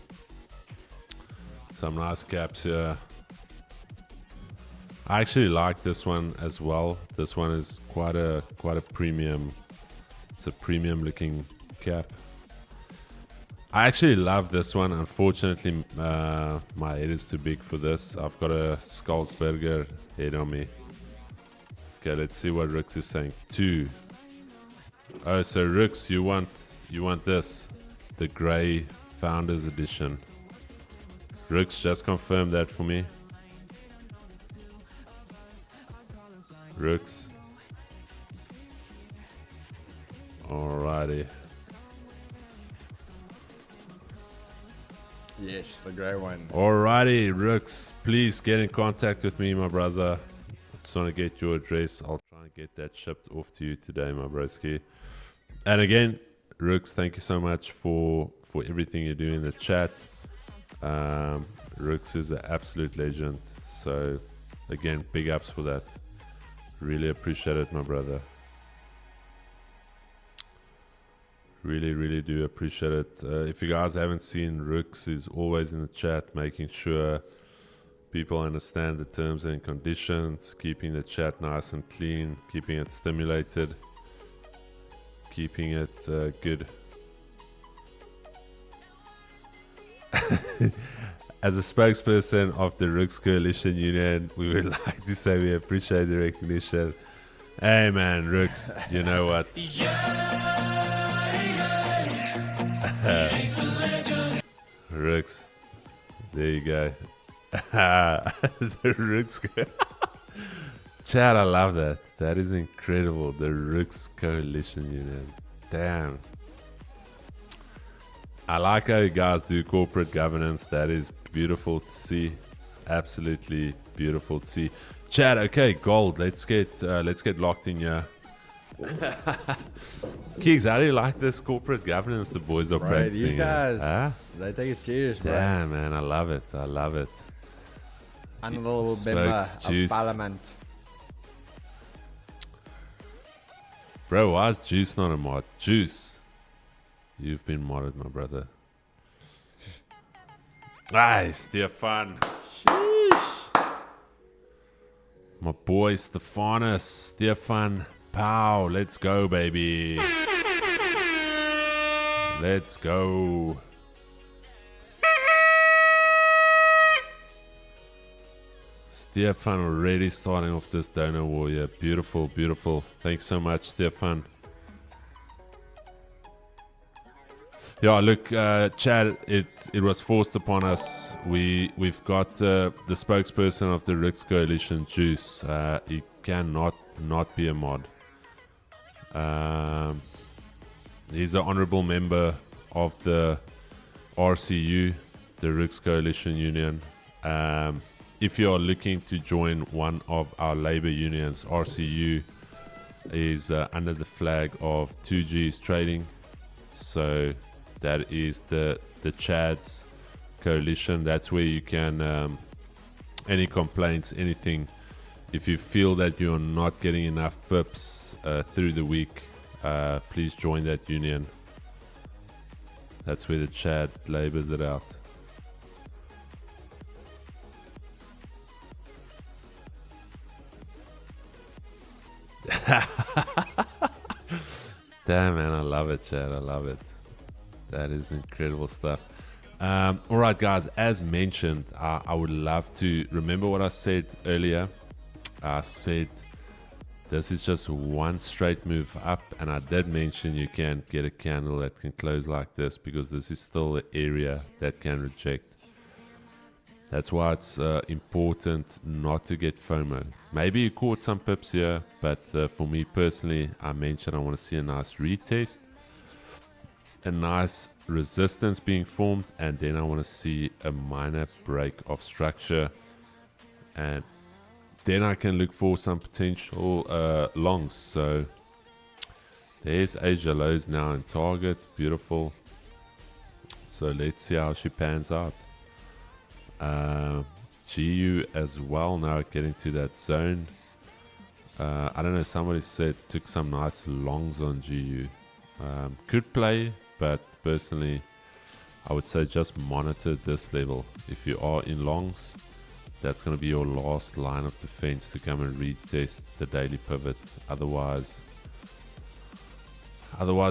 [SPEAKER 2] Some nice caps here. I actually like this one as well. This one is quite a premium. It's a premium looking cap. I actually love this one. Unfortunately, my head is too big for this. I've got a Skulkberger head on me. Okay, let's see what Rix is saying. 2. Oh, so Rix, you want this, the Grey Founders Edition. Rix, just confirm that for me. Rix. Alrighty.
[SPEAKER 4] Yes, the grey one.
[SPEAKER 2] Alrighty, Rix, please get in contact with me, my brother. I just want to get your address. I'll try and get that shipped off to you today, my broski. And again, Rix, thank you so much for everything you do in the chat. Rix is an absolute legend. So, again, big ups for that. Really appreciate it, my brother. Really, really do appreciate it. If you guys haven't seen, Rix is always in the chat, making sure people understand the terms and conditions, keeping the chat nice and clean, keeping it stimulated, keeping it good. As a spokesperson of the Rix Coalition Union, we would like to say we appreciate the recognition. Hey man, Rix, you know what? Rix, there you go. The Rix Chad, I love that. That is incredible. The Rix Coalition Union. Damn. I like how you guys do corporate governance. That is beautiful to see. Absolutely beautiful to see. Chad, okay, gold. Let's get locked in here. Keeks, how do you like this corporate governance the boys are practicing?
[SPEAKER 4] These guys, they take it serious, bro.
[SPEAKER 2] Damn, man, I love it. I love it.
[SPEAKER 4] Honorable member of parliament.
[SPEAKER 2] Bro, why is Juice not a mod? Juice, you've been modded, my brother. Aye, Stefan.
[SPEAKER 4] Sheesh.
[SPEAKER 2] My boy Stefanus, Stefan. Pow, let's go, baby. Let's go. Stefan already starting off this donor warrior. Beautiful, beautiful. Thanks so much, Stefan. Yeah, look, Chad, it was forced upon us. We've got the spokesperson of the Rix Coalition, Juice. He cannot not be a mod. He's an honorable member of the RCU, the Rix Coalition Union. If you are looking to join one of our labor unions, RCU is under the flag of 2G's Trading. So that is the Chad's coalition. That's where you can, any complaints, anything. If you feel that you're not getting enough pips through the week, please join that union. That's where the Chad labors it out. Damn, man, I love it, Chad. I love it. That is incredible stuff. All right, guys, as mentioned, I would love to remember what I said earlier. I said this is just one straight move up, and I did mention you can get a candle that can close like this because this is still the area that can reject. That's why it's important not to get FOMO. Maybe you caught some pips here, but for me personally, I mentioned I want to see a nice retest, a nice resistance being formed, and then I want to see a minor break of structure, and then I can look for some potential longs. So there's Asia lows now in target. Beautiful. So let's see how she pans out. GU as well now getting to that zone. I don't know, somebody said took some nice longs on GU. Could play but personally I would say just monitor this level. If you are in longs, that's going to be your last line of defense to come and retest the daily pivot. Otherwise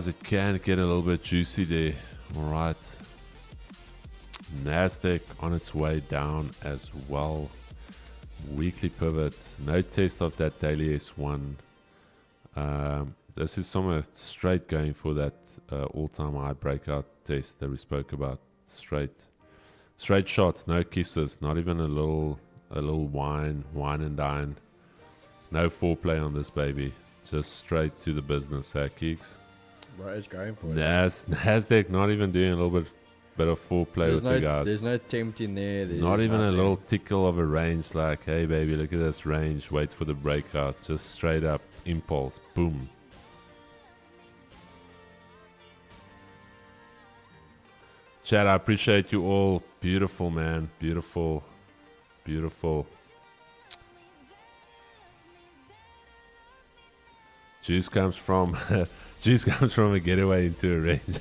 [SPEAKER 2] it can get a little bit juicy there. All right, Nasdaq on its way down as well. Weekly pivot, no test of that daily S1. This is somewhere straight going for that all-time high breakout test that we spoke about. Straight shots, no kisses, not even a little wine and dine. No foreplay on this baby, just straight to the business. Keeks?
[SPEAKER 4] Bro, it's going for it.
[SPEAKER 2] Nasdaq not even doing a little bit of foreplay with the guys.
[SPEAKER 4] There's no tempting there.
[SPEAKER 2] Not even a little tickle of a range like, hey baby, look at this range, wait for the breakout. Just straight up impulse, boom. Chad, I appreciate you all. Beautiful, man. Beautiful. Juice comes from a getaway into a range.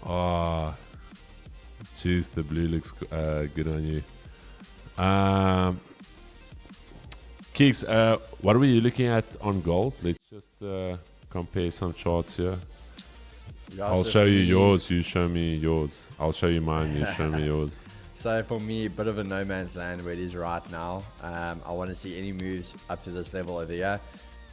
[SPEAKER 2] Oh, Juice, the blue looks good on you. Keeks, what are we looking at on gold? Let's just compare some charts here. I'll show you yours, you show me yours. I'll show you mine, you show me yours.
[SPEAKER 4] So for me, a bit of a no man's land where it is right now. I want to see any moves up to this level over here.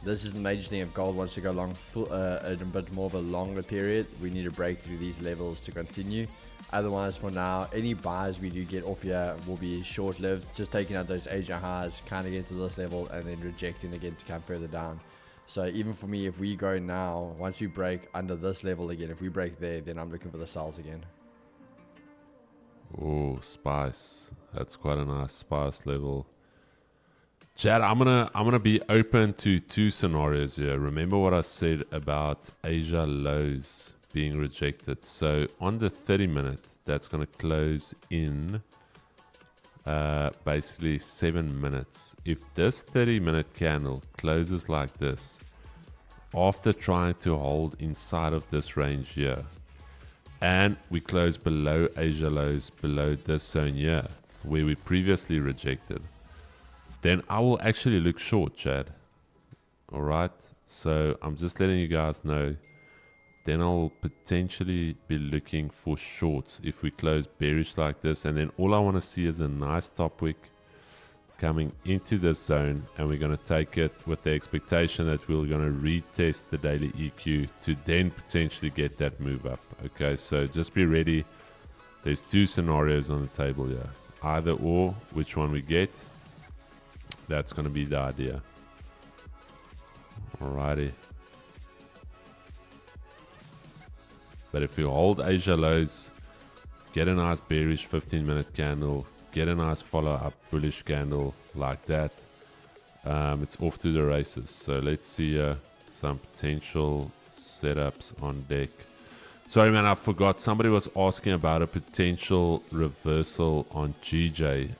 [SPEAKER 4] This is the major thing. If gold wants to go long, a bit more of a longer period, we need to break through these levels to continue. Otherwise, for now, any buys we do get off here will be short-lived. Just taking out those Asia highs, kind of get to this level, and then rejecting again to come further down. So even for me, if we go now, once we break under this level again, if we break there, then I'm looking for the sells again.
[SPEAKER 2] Oh, spice. That's quite a nice spice level. Chad, I'm gonna be open to two scenarios here. Remember what I said about Asia lows being rejected. So on the 30-minute, that's gonna close in basically 7 minutes. If this 30-minute candle closes like this, after trying to hold inside of this range here, and we close below Asia lows, below this zone here, where we previously rejected, then I will actually look short, Chad. Alright, so I'm just letting you guys know. Then I'll potentially be looking for shorts if we close bearish like this, and then all I want to see is a nice top wick coming into this zone, and we're going to take it with the expectation that we're going to retest the daily EQ to then potentially get that move up. Okay, so just be ready. There's two scenarios on the table here. Either or, which one we get, that's going to be the idea. Alrighty. But if you hold Asia lows, get a nice bearish 15-minute candle, get a nice follow-up bullish candle like that, it's off to the races. So let's see some potential setups on deck. Sorry, man, I forgot. Somebody was asking about a potential reversal on GJ.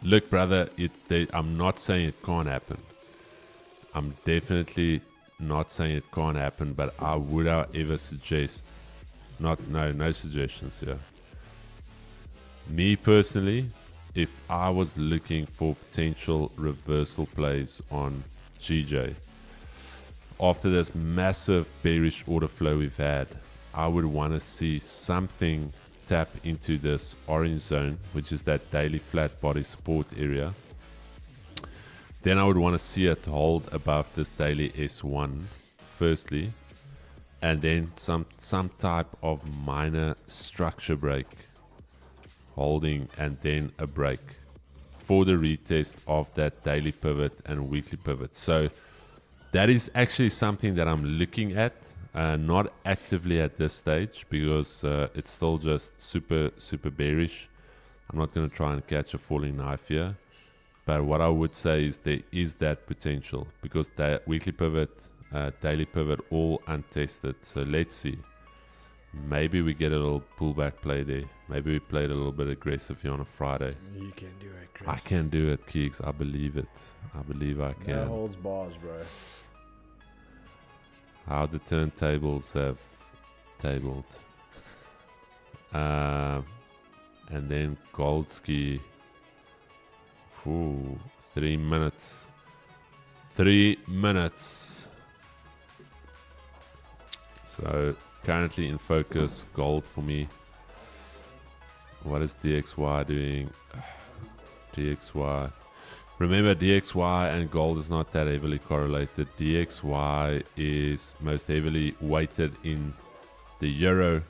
[SPEAKER 2] Look, brother, I'm not saying it can't happen. I'm definitely not saying it can't happen, but I would however suggest, no suggestions here. Me personally, if I was looking for potential reversal plays on GJ, after this massive bearish order flow we've had, I would want to see something tap into this orange zone, which is that daily flat body support area. Then I would want to see it hold above this daily S1 firstly, and then some type of minor structure break holding, and then a break for the retest of that daily pivot and weekly pivot. So that is actually something that I'm looking at, not actively at this stage, because it's still just super bearish. I'm not going to try and catch a falling knife here, but what I would say is there is that potential, because that weekly pivot, daily pivot, all untested. So let's see. Maybe we get a little pullback play there. Maybe we played a little bit aggressive here on a Friday.
[SPEAKER 4] You can do it, Chris.
[SPEAKER 2] I can do it, Keeks. I believe it. I believe I can.
[SPEAKER 4] No holds bars, bro.
[SPEAKER 2] how the turntables have tabled. And then Goldski. Ooh, 3 minutes. 3 minutes. So currently in focus, gold for me. What is DXY doing? DXY. Remember, DXY and gold is not that heavily correlated. DXY is most heavily weighted in the euro.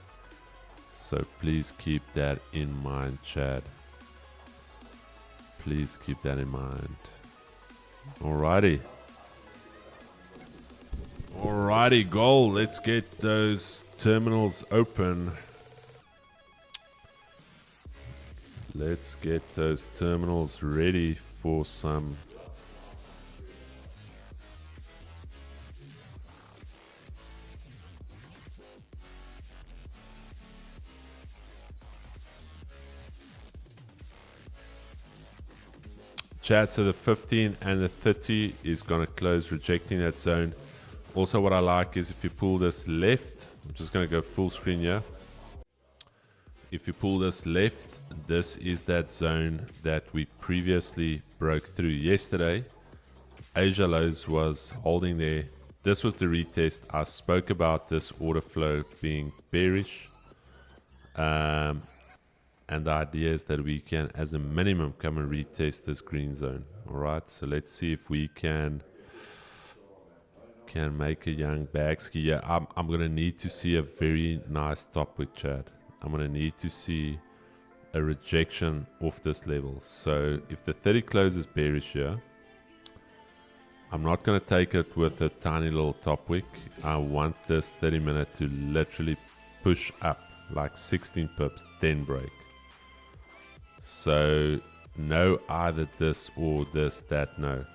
[SPEAKER 2] So please keep that in mind, Chad. Please keep that in mind. Alrighty. Alrighty, gold. Let's get those terminals open. Let's get those terminals ready for some chat. So the 15 and the 30 is going to close, rejecting that zone. Also, what I like is if you pull this left, I'm just going to go full screen here. If you pull this left, this is that zone that we previously broke through yesterday. Asia lows was holding there. This was the retest. I spoke about this order flow being bearish. And the idea is that we can, as a minimum, come and retest this green zone. All right, so let's see if we can make a young bag ski. Yeah, I'm going to need to see a very nice top wick, Chad. I'm going to need to see a rejection off this level. So if the 30 closes bearish here, I'm not going to take it with a tiny little top wick. I want this 30 minute to literally push up like 16 pips, then break. So no, either this or this, that, no.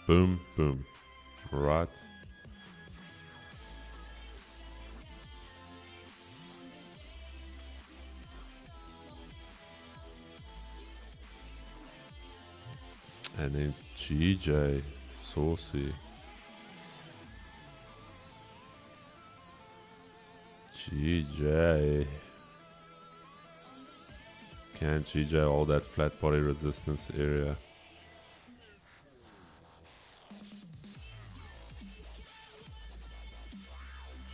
[SPEAKER 2] Boom, boom. All right. And then GJ, saucy. GJ. Can GJ hold that flat body resistance area?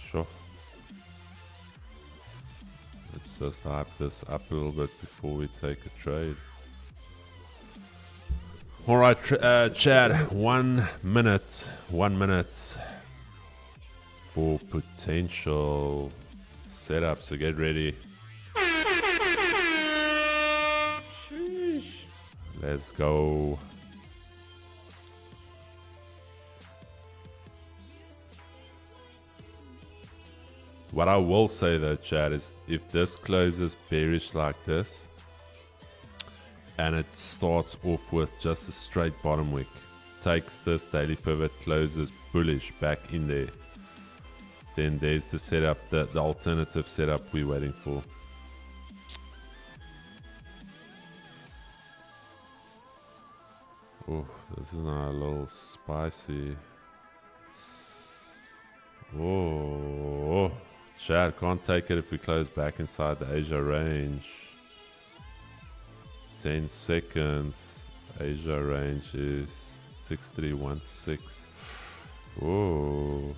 [SPEAKER 2] Sure. Let's just hype this up a little bit before we take a trade. All right, Chad, 1 minute for potential setup. So get ready. Sheesh. Let's go. What I will say though, Chad, is if this closes bearish like this, and it starts off with just a straight bottom wick, takes this daily pivot, closes bullish back in there, then there's the setup, the alternative setup we're waiting for. Oh, this is now a little spicy. Oh, Chad, can't take it if we close back inside the Asia range. 10 seconds. Asia range is 6316. Whoa.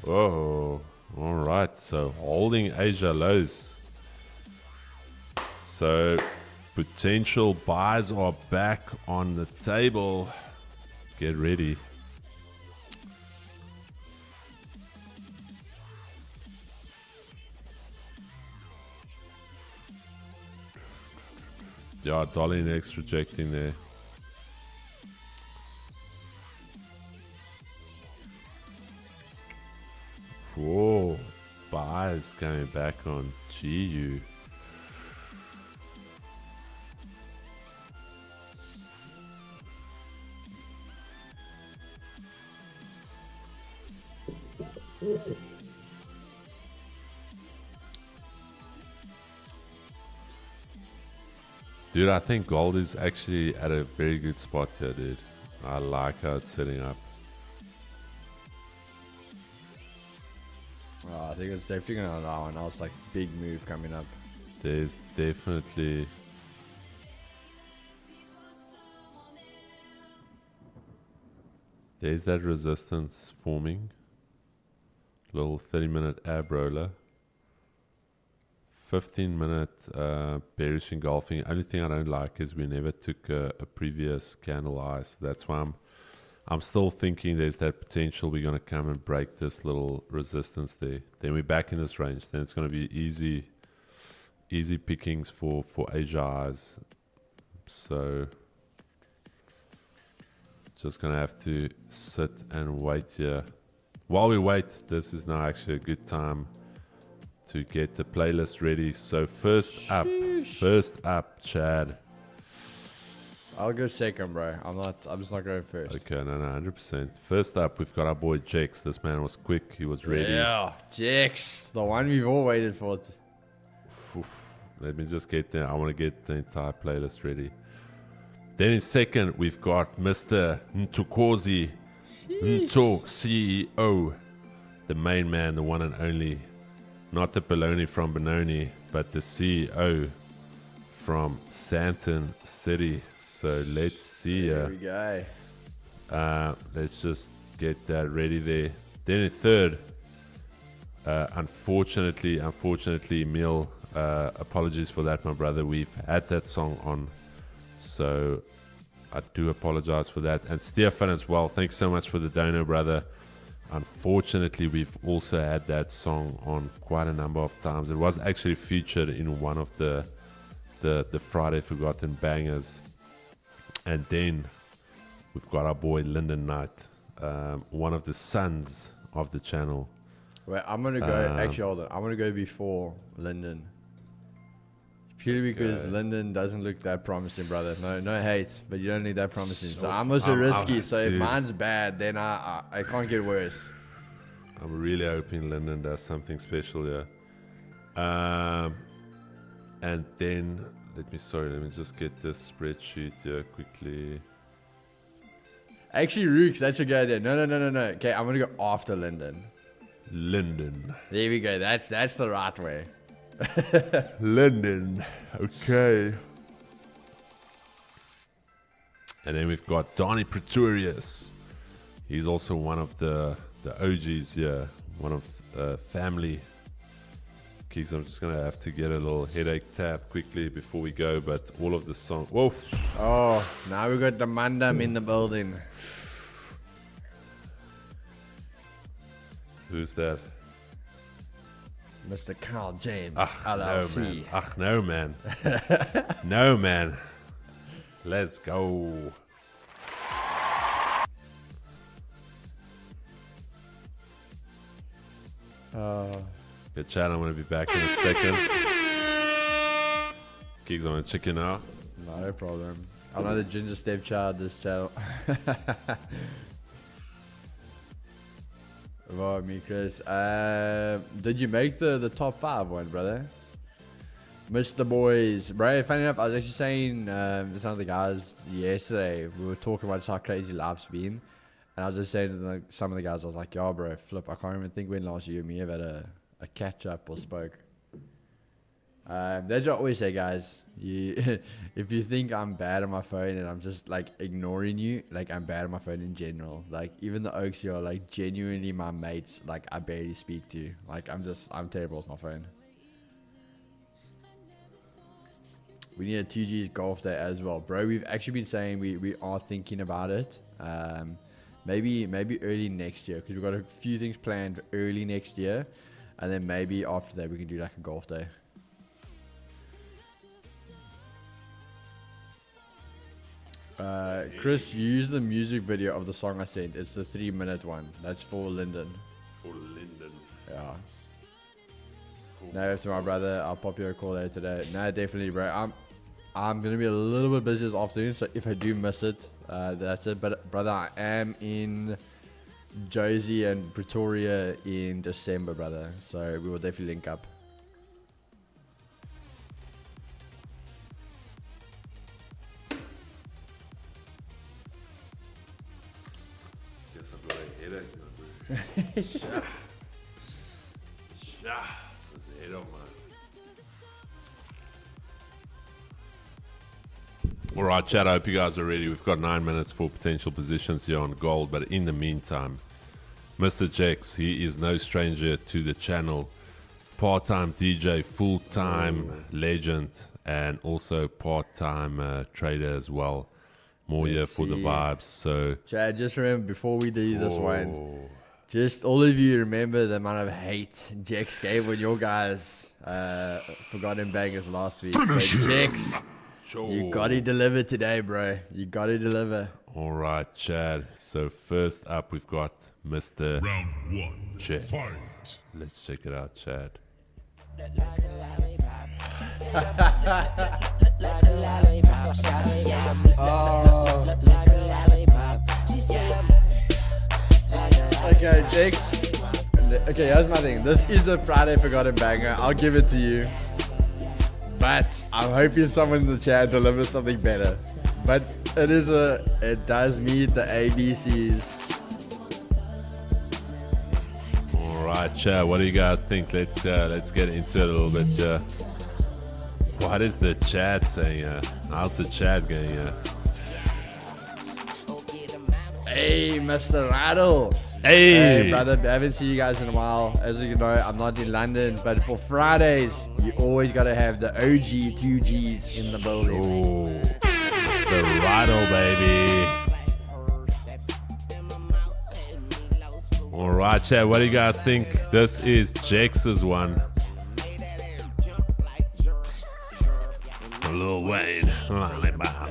[SPEAKER 2] Whoa. All right. So holding Asia lows. So potential buys are back on the table. Get ready. Yeah, dollar index rejecting there. Whoa, buys coming back on GU. Dude, I think gold is actually at a very good spot here, dude. I like how it's setting up.
[SPEAKER 4] Oh, I think it's definitely going to allow an else like big move coming up.
[SPEAKER 2] There's definitely... There's that resistance forming. Little 30-minute ab roller. 15-minute bearish engulfing. Only thing I don't like is we never took a previous candle high. So that's why I'm still thinking there's that potential we're going to come and break this little resistance there. Then we're back in this range. Then it's going to be easy pickings for Asia highs. So just going to have to sit and wait here. While we wait, this is now actually a good time to get the playlist ready. So first up, Chad.
[SPEAKER 4] I'll go second, bro. I'm just not going first.
[SPEAKER 2] Okay, no, 100%. First up, we've got our boy Jex. This man was quick. He was ready.
[SPEAKER 4] Yeah, Jex, the one we've all waited for.
[SPEAKER 2] Let me just get there. I want to get the entire playlist ready. Then in second, we've got Mr. Ntukozi Nto CEO, the main man, the one and only. Not the baloney from Benoni, but the CEO from Santon City. So let's see.
[SPEAKER 4] There we go.
[SPEAKER 2] Let's just get that ready there. Then in third, unfortunately, Emil, apologies for that, my brother. We've had that song on, so I do apologize for that. And Stefan as well. Thanks so much for the donor, brother. Unfortunately, we've also had that song on quite a number of times. It was actually featured in one of the Friday Forgotten Bangers. And then we've got our boy Lyndon Knight, one of the sons of the channel.
[SPEAKER 4] Wait, I'm going to go... actually, hold on. I'm going to go before Lyndon. Purely because Lyndon doesn't look that promising, brother. No hate, but you don't look that promising. So I'm also risky. So if mine's bad, then I can't get worse.
[SPEAKER 2] I'm really hoping Lyndon does something special here. And then let me just get this spreadsheet here quickly.
[SPEAKER 4] Actually, Rooks, that's a good idea. No. Okay, I'm gonna go after Lyndon.
[SPEAKER 2] Lyndon.
[SPEAKER 4] There we go. That's the right way.
[SPEAKER 2] Lyndon. Okay. And then we've got Donnie Pretorius. He's also one of the OGs here. One of family. Okay, so I'm just going to have to get a little headache tab quickly before we go. But all of the song... Whoa.
[SPEAKER 4] Oh, now we got the Mandam in the building.
[SPEAKER 2] Who's that?
[SPEAKER 4] Mr. Carl James,
[SPEAKER 2] LLC.
[SPEAKER 4] LLC.
[SPEAKER 2] No, man. No, man. Let's go. Good chat. I'm going to be back in a second. Gigs on a chicken out.
[SPEAKER 4] No problem. I know the ginger stepchild this channel. Wow, me, Chris. Did you make the top 5 one, brother? Mr. Boys. Bro, funny enough, I was actually saying to some of the guys yesterday, we were talking about just how crazy life's been. And I was just saying to some of the guys, I was like, yo, bro, flip, I can't even think when last year me have had a catch up or spoke. That's what I always say, guys. If you think I'm bad on my phone and I'm just like ignoring you, like I'm bad on my phone in general. Like even the Oaks here are like genuinely my mates. Like I barely speak to. Like I'm terrible with my phone. We need a 2G's golf day as well, bro. We've actually been saying we are thinking about it. Maybe early next year, because we've got a few things planned for early next year, and then maybe after that we can do like a golf day. Chris, use the music video of the song I sent. It's the 3-minute one. That's for Lyndon.
[SPEAKER 2] For Lyndon.
[SPEAKER 4] Yeah. No, it's my brother. I'll pop you a call later today. No, definitely, bro. I'm gonna be a little bit busy this afternoon, so if I do miss it, that's it. But brother, I am in Josie and Pretoria in December, brother. So we will definitely link up.
[SPEAKER 2] All right, chat. I hope you guys are ready. We've got 9 minutes for potential positions here on gold. But in the meantime, Mr. Jex, he is no stranger to the channel. Part-time DJ, full-time legend, and also part-time trader as well. More here for the vibes. So,
[SPEAKER 4] Chad, just remember before we do this one, just all of you remember the amount of hate Jex gave on your guys' Forgotten Bangers last week. So Jex, you got to deliver today, bro. You got to deliver.
[SPEAKER 2] All right, Chad. So first up, we've got Mr.
[SPEAKER 5] Round 1.
[SPEAKER 2] Jex.
[SPEAKER 5] Fight.
[SPEAKER 2] Let's check it out, Chad.
[SPEAKER 4] Okay, Jex. Okay, here's my thing. This is a Friday Forgotten Banger. I'll give it to you. But I'm hoping someone in the chat delivers something better. But it does meet the ABCs.
[SPEAKER 2] All right, Chad. What do you guys think? Let's get into it a little bit. What is the chat saying? How's the chat going?
[SPEAKER 4] Hey, Mr. Rattle.
[SPEAKER 2] Hey.
[SPEAKER 4] Hey, brother. I haven't seen you guys in a while. As you know, I'm not in London. But for Fridays, you always got to have the OG 2Gs in the building.
[SPEAKER 2] Oh, the Rattle, baby. All right, Chad. What do you guys think? This is Jex's one. Lil Wayne. Lollipop.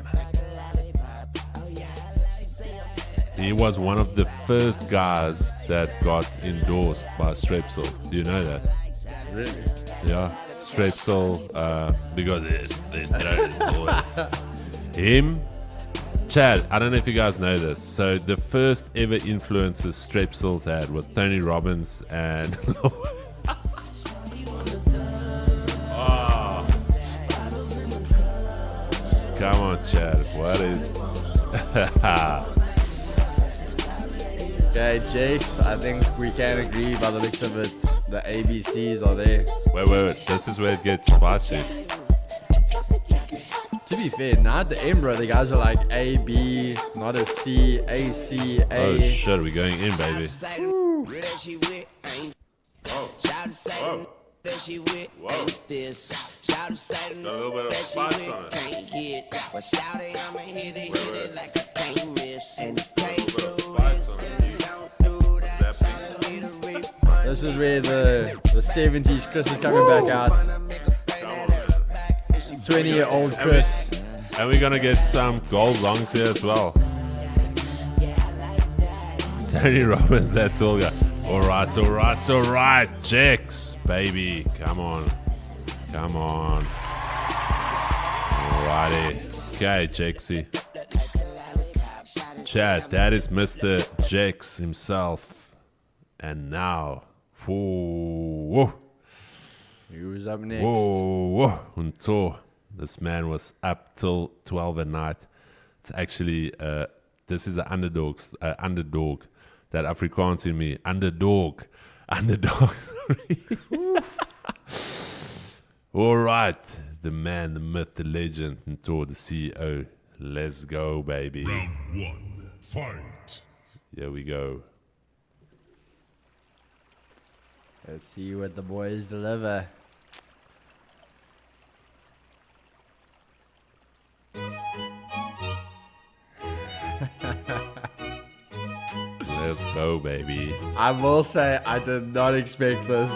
[SPEAKER 2] He was one of the first guys that got endorsed by Strepsil. Do you know that?
[SPEAKER 4] Really?
[SPEAKER 2] Yeah, Strepsil, because there's no him. Chad, I don't know if you guys know this. So the first ever influencers Strepsils had was Tony Robbins and oh. Come on, Chad. What is
[SPEAKER 4] Okay, Jace, I think we can agree by the looks of it. The ABCs are there.
[SPEAKER 2] Wait. This is where it gets spicy.
[SPEAKER 4] To be fair, not the M, bro. The guys are like A, B, not a C, A, C, A.
[SPEAKER 2] Oh shit, we're going in, baby. Whoa. Got a little bit of spice on it.
[SPEAKER 4] This is where the 70s Chris is coming back out. 20-year-old Chris.
[SPEAKER 2] And we're gonna get some gold longs here as well. Tony Robbins, that tall guy. Alright. Jex, baby. Come on. Alrighty. Okay, Jexy. Chad, that is Mr. Jex himself. And now, whoa.
[SPEAKER 4] Who's up next?
[SPEAKER 2] Whoa. Until this man was up till 12 at night. It's actually, this is an underdog. That Afrikaans in me. Underdog. All right. The man, the myth, the legend, Until the CEO. Let's go, baby.
[SPEAKER 5] Round 1. Fight.
[SPEAKER 2] Here we go.
[SPEAKER 4] Let's see what the boys deliver.
[SPEAKER 2] Let's go, baby.
[SPEAKER 4] I will say I did not expect this.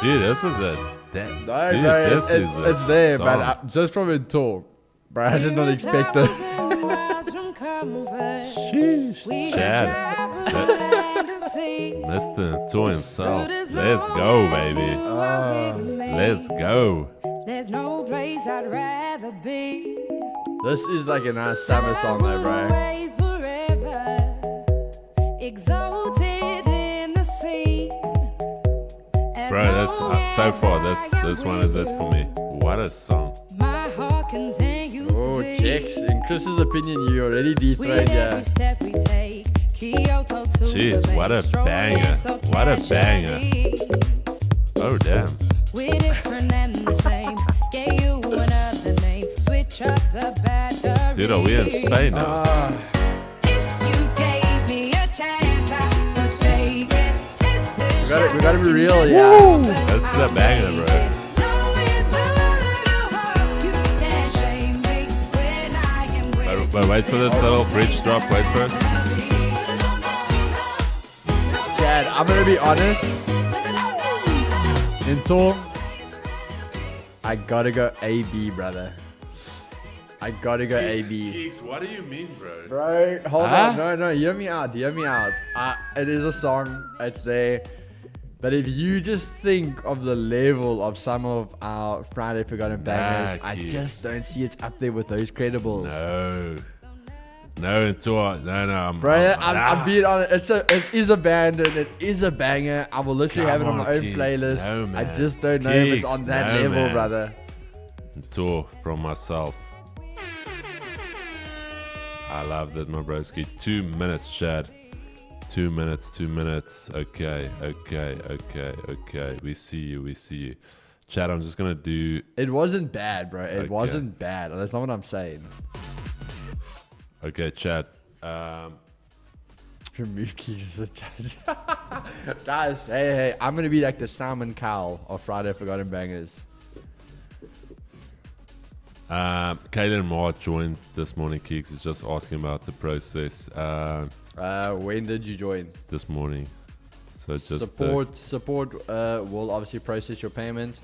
[SPEAKER 2] Dude, this is a...
[SPEAKER 4] No,
[SPEAKER 2] dude,
[SPEAKER 4] bro,
[SPEAKER 2] this is a
[SPEAKER 4] it's there,
[SPEAKER 2] song.
[SPEAKER 4] but just from a talk, bro, I did not expect this.
[SPEAKER 2] Sheesh. Chad. Mr. To himself. Let's go, baby. Let's go.
[SPEAKER 6] There's no place I'd rather be.
[SPEAKER 4] This is like a nice summer song though, bro.
[SPEAKER 6] Away forever, exalted in the sea.
[SPEAKER 2] Bro, that's so far. This one is it for me. What a song.
[SPEAKER 6] My heart continues
[SPEAKER 4] Oh,
[SPEAKER 6] to beat.
[SPEAKER 4] Jex, in Chris's opinion, you already
[SPEAKER 6] With
[SPEAKER 4] dethroned
[SPEAKER 6] every
[SPEAKER 4] ya.
[SPEAKER 6] step we take, Kyoto to
[SPEAKER 2] Jeez,
[SPEAKER 6] the
[SPEAKER 2] what a
[SPEAKER 6] bank, strolling
[SPEAKER 2] banger.
[SPEAKER 6] so
[SPEAKER 2] What a banger.
[SPEAKER 6] casually.
[SPEAKER 2] Oh, damn.
[SPEAKER 6] We're different and the same. Gave you another name. Switch up the battery.
[SPEAKER 2] Dude, are we in Spain now?
[SPEAKER 6] If you gave me a chance, I would take it. It's a
[SPEAKER 4] We gotta be
[SPEAKER 6] shot
[SPEAKER 4] real,
[SPEAKER 6] in
[SPEAKER 4] yeah.
[SPEAKER 6] the dark,
[SPEAKER 2] This is a
[SPEAKER 6] but
[SPEAKER 2] banger,
[SPEAKER 6] I'll
[SPEAKER 2] bro.
[SPEAKER 6] make it. No, with a little hope, you can't shame me when I am with
[SPEAKER 2] But wait for this little bridge drop. Wait for it.
[SPEAKER 4] Chad, I'm gonna be honest. In Tor, I gotta go AB, brother. I gotta go AB.
[SPEAKER 2] Geeks, what do you mean, bro?
[SPEAKER 4] Bro, hold
[SPEAKER 2] Huh?
[SPEAKER 4] on. No, hear me out. Hear me out. It is a song. It's there. But if you just think of the level of some of our Friday Forgotten Bangers, I
[SPEAKER 2] geeks.
[SPEAKER 4] just don't see it's up there with those credibles.
[SPEAKER 2] No, until no.
[SPEAKER 4] Bro, I'm being honest. It is a band and it is a banger. I will literally have it on
[SPEAKER 2] Come
[SPEAKER 4] my
[SPEAKER 2] on,
[SPEAKER 4] own
[SPEAKER 2] Keeks.
[SPEAKER 4] playlist.
[SPEAKER 2] No,
[SPEAKER 4] I
[SPEAKER 2] man.
[SPEAKER 4] just don't know if it's
[SPEAKER 2] Keeks,
[SPEAKER 4] on that
[SPEAKER 2] no,
[SPEAKER 4] level,
[SPEAKER 2] man.
[SPEAKER 4] brother.
[SPEAKER 2] Tour from myself. I love that, my broski. 2 minutes, Chad. 2 minutes. Okay. We see you. Chad, I'm just gonna do.
[SPEAKER 4] It wasn't bad, bro. It
[SPEAKER 2] Okay.
[SPEAKER 4] wasn't bad. That's not what I'm saying.
[SPEAKER 2] Okay, Chad.
[SPEAKER 4] Remove keys as a judge. Guys, hey, I'm gonna be like the Simon Cowell of Friday Forgotten Bangers.
[SPEAKER 2] Kaylin Moore joined this morning. Keeks is just asking about the process.
[SPEAKER 4] When did you join?
[SPEAKER 2] This morning. So just
[SPEAKER 4] Support will obviously process your payment.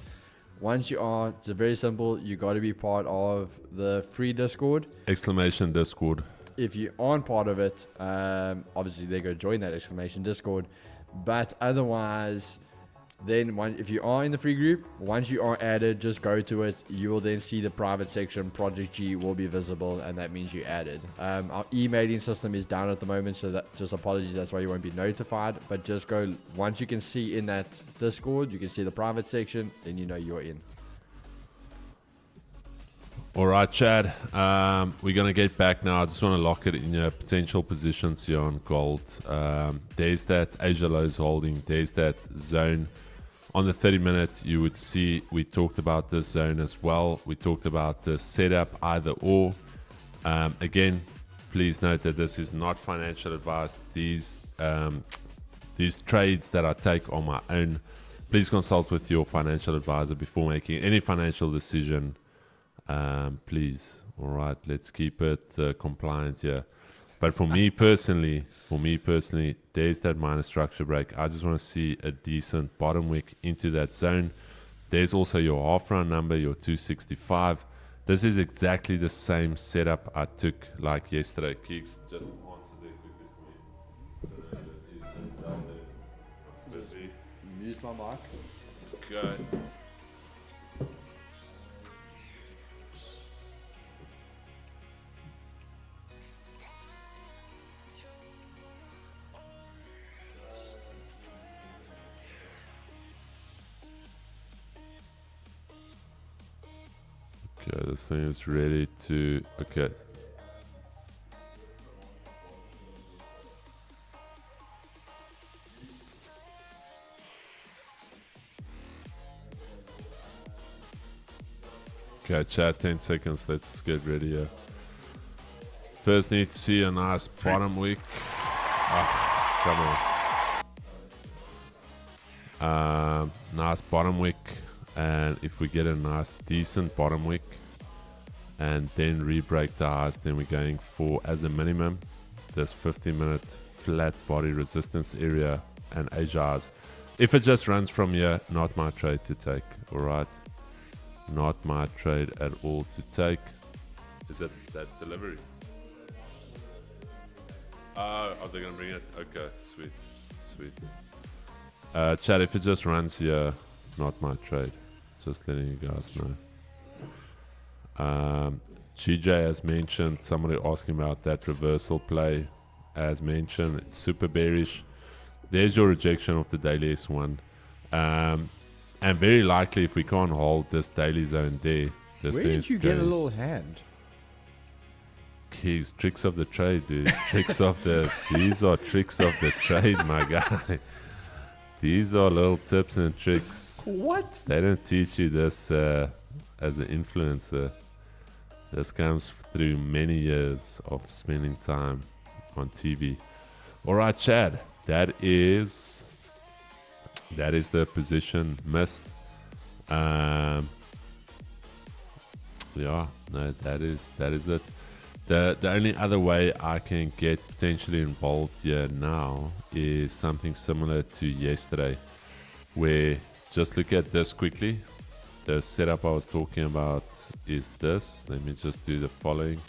[SPEAKER 4] Once you are, it's very simple. You got to be part of the free Discord.
[SPEAKER 2] exclamation Discord.
[SPEAKER 4] If you aren't part of it, obviously they go join that exclamation Discord. But otherwise, then if you are in the free group, once you are added, just go to it. You will then see the private section. Project G will be visible, and that means you added. Our emailing system is down at the moment, so that just apologies. That's why you won't be notified. But just go once you can see in that Discord, you can see the private section, then you know you're in.
[SPEAKER 2] All right, Chad. We're going to get back now. I just want to lock it in your potential positions here on gold. There's that Asia lows holding. There's that zone. On the 30-minute, you would see we talked about this zone as well. We talked about the setup, either or. Again, please note that this is not financial advice. These trades that I take on my own. Please consult with your financial advisor before making any financial decision. Please. All right, let's keep it compliant here. But for me personally, there's that minor structure break. I just want to see a decent bottom wick into that zone. There's also your half round number, your 265. This is exactly the same setup I took like yesterday. Keeks, just answer there quickly for me.
[SPEAKER 4] Mute my mic.
[SPEAKER 2] Okay. Okay, this thing is ready to. Okay. Okay, chat 10 seconds. Let's get ready here. First, need to see a nice bottom wick. Ah, come on. Nice bottom wick. And if we get a nice decent bottom wick and then re-break the highs, then we're going for, as a minimum, this 50-minute flat body resistance area and Asia highs. If it just runs from here, not my trade to take. All right, not my trade at all to take. Is it that delivery? Oh, are they gonna bring it? Okay, sweet. Chat, if it just runs here, not my trade. Just letting you guys know. GJ has mentioned, somebody asking about that reversal play. As mentioned, it's super bearish. There's your rejection of the daily S1. And very likely, if we can't hold this daily zone there, this
[SPEAKER 4] Where
[SPEAKER 2] thing
[SPEAKER 4] did
[SPEAKER 2] is
[SPEAKER 4] you get a
[SPEAKER 2] going-
[SPEAKER 4] little hand?
[SPEAKER 2] Keys, tricks of the trade, dude. These are tricks of the trade, my guy. These are little tips and tricks.
[SPEAKER 4] What?
[SPEAKER 2] They don't teach you this as an influencer. This comes through many years of spending time on TV. All right, Chad. That is the position missed. Yeah, no, that is it. The only other way I can get potentially involved here now is something similar to yesterday, where just look at this quickly. The setup I was talking about is this. Let me just do the following.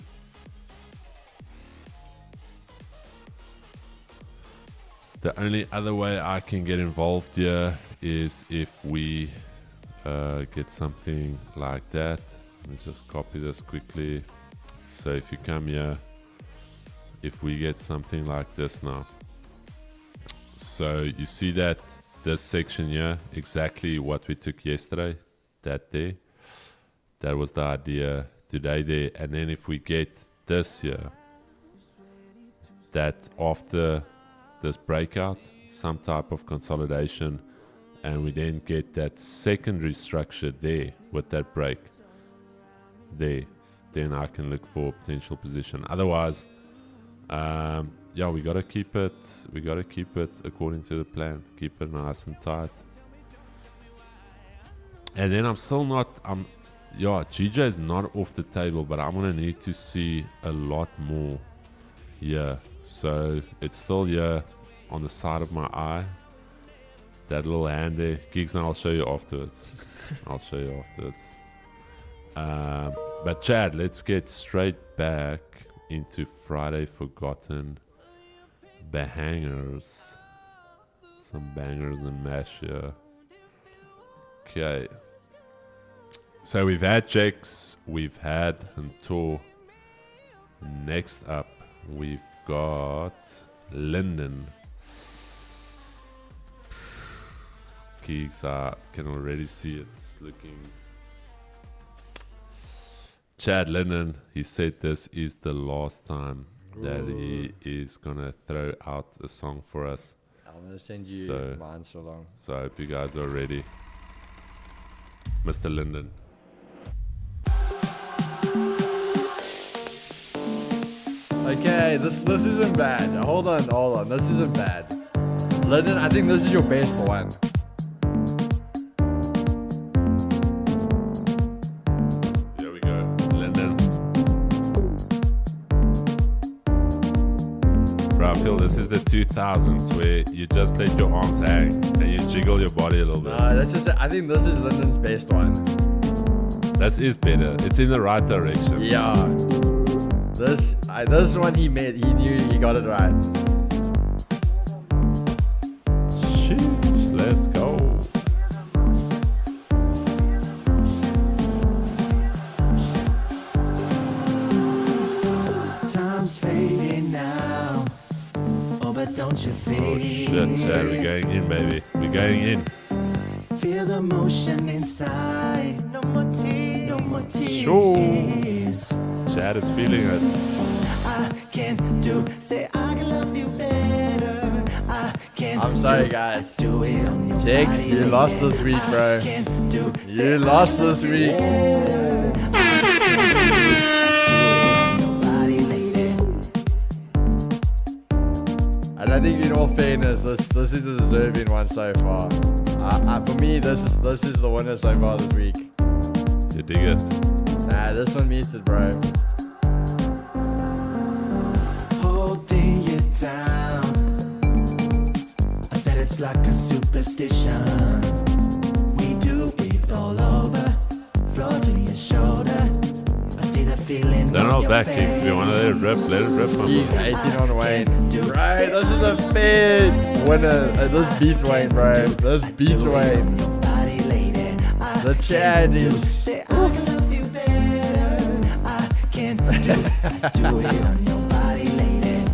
[SPEAKER 2] The only other way I can get involved here is if we get something like that. Let me just copy this quickly. So if you come here, if we get something like this now. So you see that this section here, exactly what we took yesterday, that there. That was the idea today there. And then if we get this here, that after this breakout, some type of consolidation, and we then get that secondary structure there with that break there, then I can look for potential position. Otherwise, yeah, we gotta keep it according to the plan. Keep it nice and tight. And then GJ is not off the table, but I'm gonna need to see a lot more here. So it's still here on the side of my eye. That little hand there. Gigs, and I'll show you afterwards. But Chad, let's get straight back into Friday Forgotten bangers. Some bangers and mash here. Okay. So we've had checks, we've had Hunter. Next up, we've got Linden. Geeks, I can already see it's looking. Chad Linden, he said this is the last time that he is gonna throw out a song for us.
[SPEAKER 4] I'm gonna send you mine so long.
[SPEAKER 2] So I hope you guys are ready. Mr. Linden.
[SPEAKER 4] Okay, this isn't bad. Hold on. This isn't bad. Linden, I think this is your best one.
[SPEAKER 2] Here we go. Linden. Bro, I feel this is the 2000s where you just let your arms hang and you jiggle your body a little bit.
[SPEAKER 4] I think this is Linden's best one.
[SPEAKER 2] This is better. It's in the right direction.
[SPEAKER 4] Yeah. This one he knew he got it right.
[SPEAKER 2] Sheesh, let's go.
[SPEAKER 1] Time's fading now. Oh, but don't you feel
[SPEAKER 2] Oh shit, Chad, we're going in, baby. We're going in.
[SPEAKER 1] Feel the motion inside. No more tears. No more tears.
[SPEAKER 2] Sure. Chad is feeling it.
[SPEAKER 1] I can do. Say I can love you better. I can.
[SPEAKER 4] I'm sorry, guys.
[SPEAKER 1] Do it on your
[SPEAKER 4] Chicks,
[SPEAKER 1] body,
[SPEAKER 4] you lost
[SPEAKER 1] lady.
[SPEAKER 4] this week, bro.
[SPEAKER 1] I can do. Say
[SPEAKER 4] You lost this week. And I think, in all fairness, this is a deserving one so far. For me, this is the winner so far this week.
[SPEAKER 2] You dig it?
[SPEAKER 4] Nah, this one meets it, bro.
[SPEAKER 1] Holding you down. I said it's like a superstition. We do it all over. Floor to your shoulder. I see the feeling.
[SPEAKER 2] Don't hold back, Kicks. If you want to let it rip, my
[SPEAKER 4] He's
[SPEAKER 2] brother.
[SPEAKER 4] 18 on Wayne. Bro, this is a fair winner. This beats Wayne, bro. This beats Wayne. The Chad is...
[SPEAKER 1] Say I love you better. I can do it on your body, lady.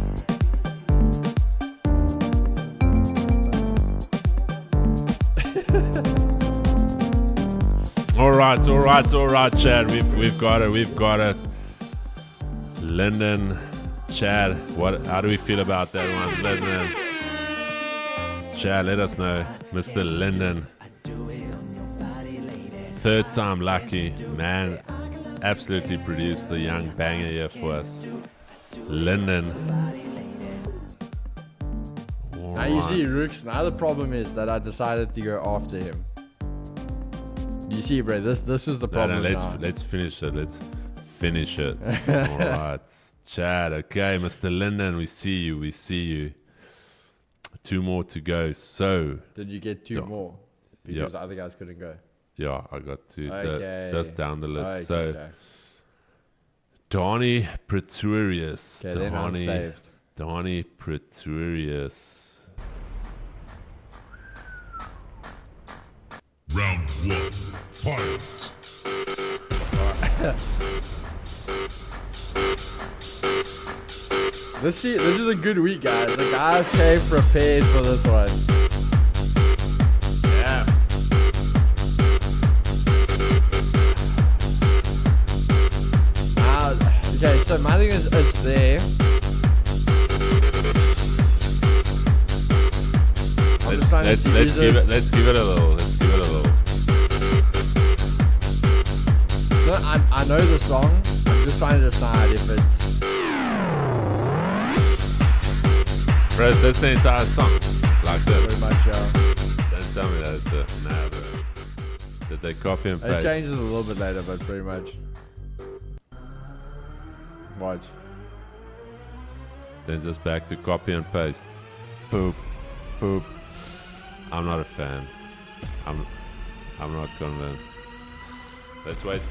[SPEAKER 2] All right, Chad. We've got it. Lyndon, Chad, how do we feel about that one? Lyndon, Chad, let us know. Mr. Lyndon, third time lucky, man, absolutely produced the young banger here for us. Lyndon.
[SPEAKER 4] Now you see, Rooks, now the problem is that I decided to go after him. You see, bro, this is the problem.
[SPEAKER 2] Let's finish it. Let's finish it. All right. Chad, okay, Mr. Lyndon, we see you. 2 more to go. So
[SPEAKER 4] did you get 2 more? Because the other guys couldn't go.
[SPEAKER 2] Yeah, I got 2.
[SPEAKER 4] Okay.
[SPEAKER 2] Just down the list.
[SPEAKER 4] Okay,
[SPEAKER 2] so Donnie Pretorius.
[SPEAKER 4] Okay, then I'm saved.
[SPEAKER 2] Donnie Pretorius.
[SPEAKER 5] Round 1, fight.
[SPEAKER 4] This is a good week, guys. The guys came prepared for this one.
[SPEAKER 2] Yeah.
[SPEAKER 4] Okay, so my thing is, it's there.
[SPEAKER 2] Let's give it a little.
[SPEAKER 4] No, I know the song. I'm just trying to decide if it's.
[SPEAKER 2] Bros, that's the entire song. Like this.
[SPEAKER 4] Pretty much,
[SPEAKER 2] Don't tell me that's it. Nah, bro. Did they copy and
[SPEAKER 4] It
[SPEAKER 2] paste?
[SPEAKER 4] changes a little bit later, but pretty much. Watch.
[SPEAKER 2] Then just back to copy and paste. Poop. I'm not a fan. I'm not convinced. Let's wait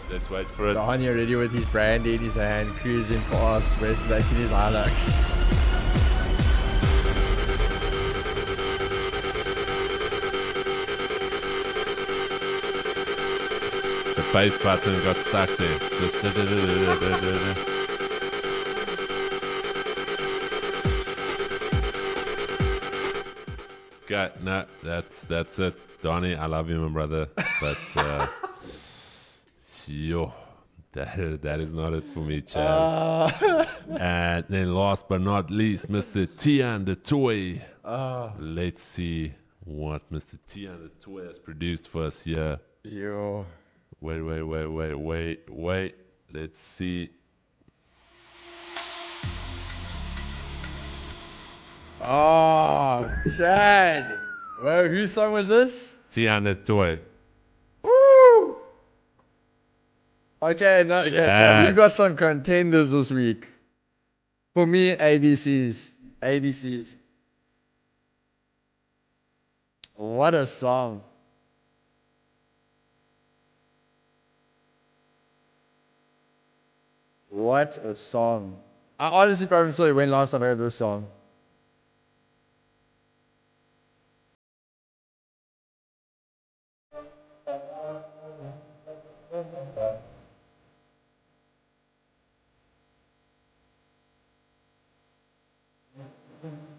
[SPEAKER 2] for it.
[SPEAKER 4] Donnie already with his brandy in his hand, cruising past, West making his Hilux.
[SPEAKER 2] The paste button got stuck there. It's just okay, no, that's it. Donnie, I love you, my brother. But that is not it for me, Chad. And then last but not least, Mr. Tian the Toy. Let's see what Mr. Tian the Toy has produced for us here.
[SPEAKER 4] Yo.
[SPEAKER 2] Wait. Let's see.
[SPEAKER 4] Oh, Chad. Well, whose song was this?
[SPEAKER 2] Tian the Toy.
[SPEAKER 4] Woo! Okay, no, yeah, Chad, we got some contenders this week. For me, ABCs. What a song. What a song. I honestly can't even tell you when last time I heard this song.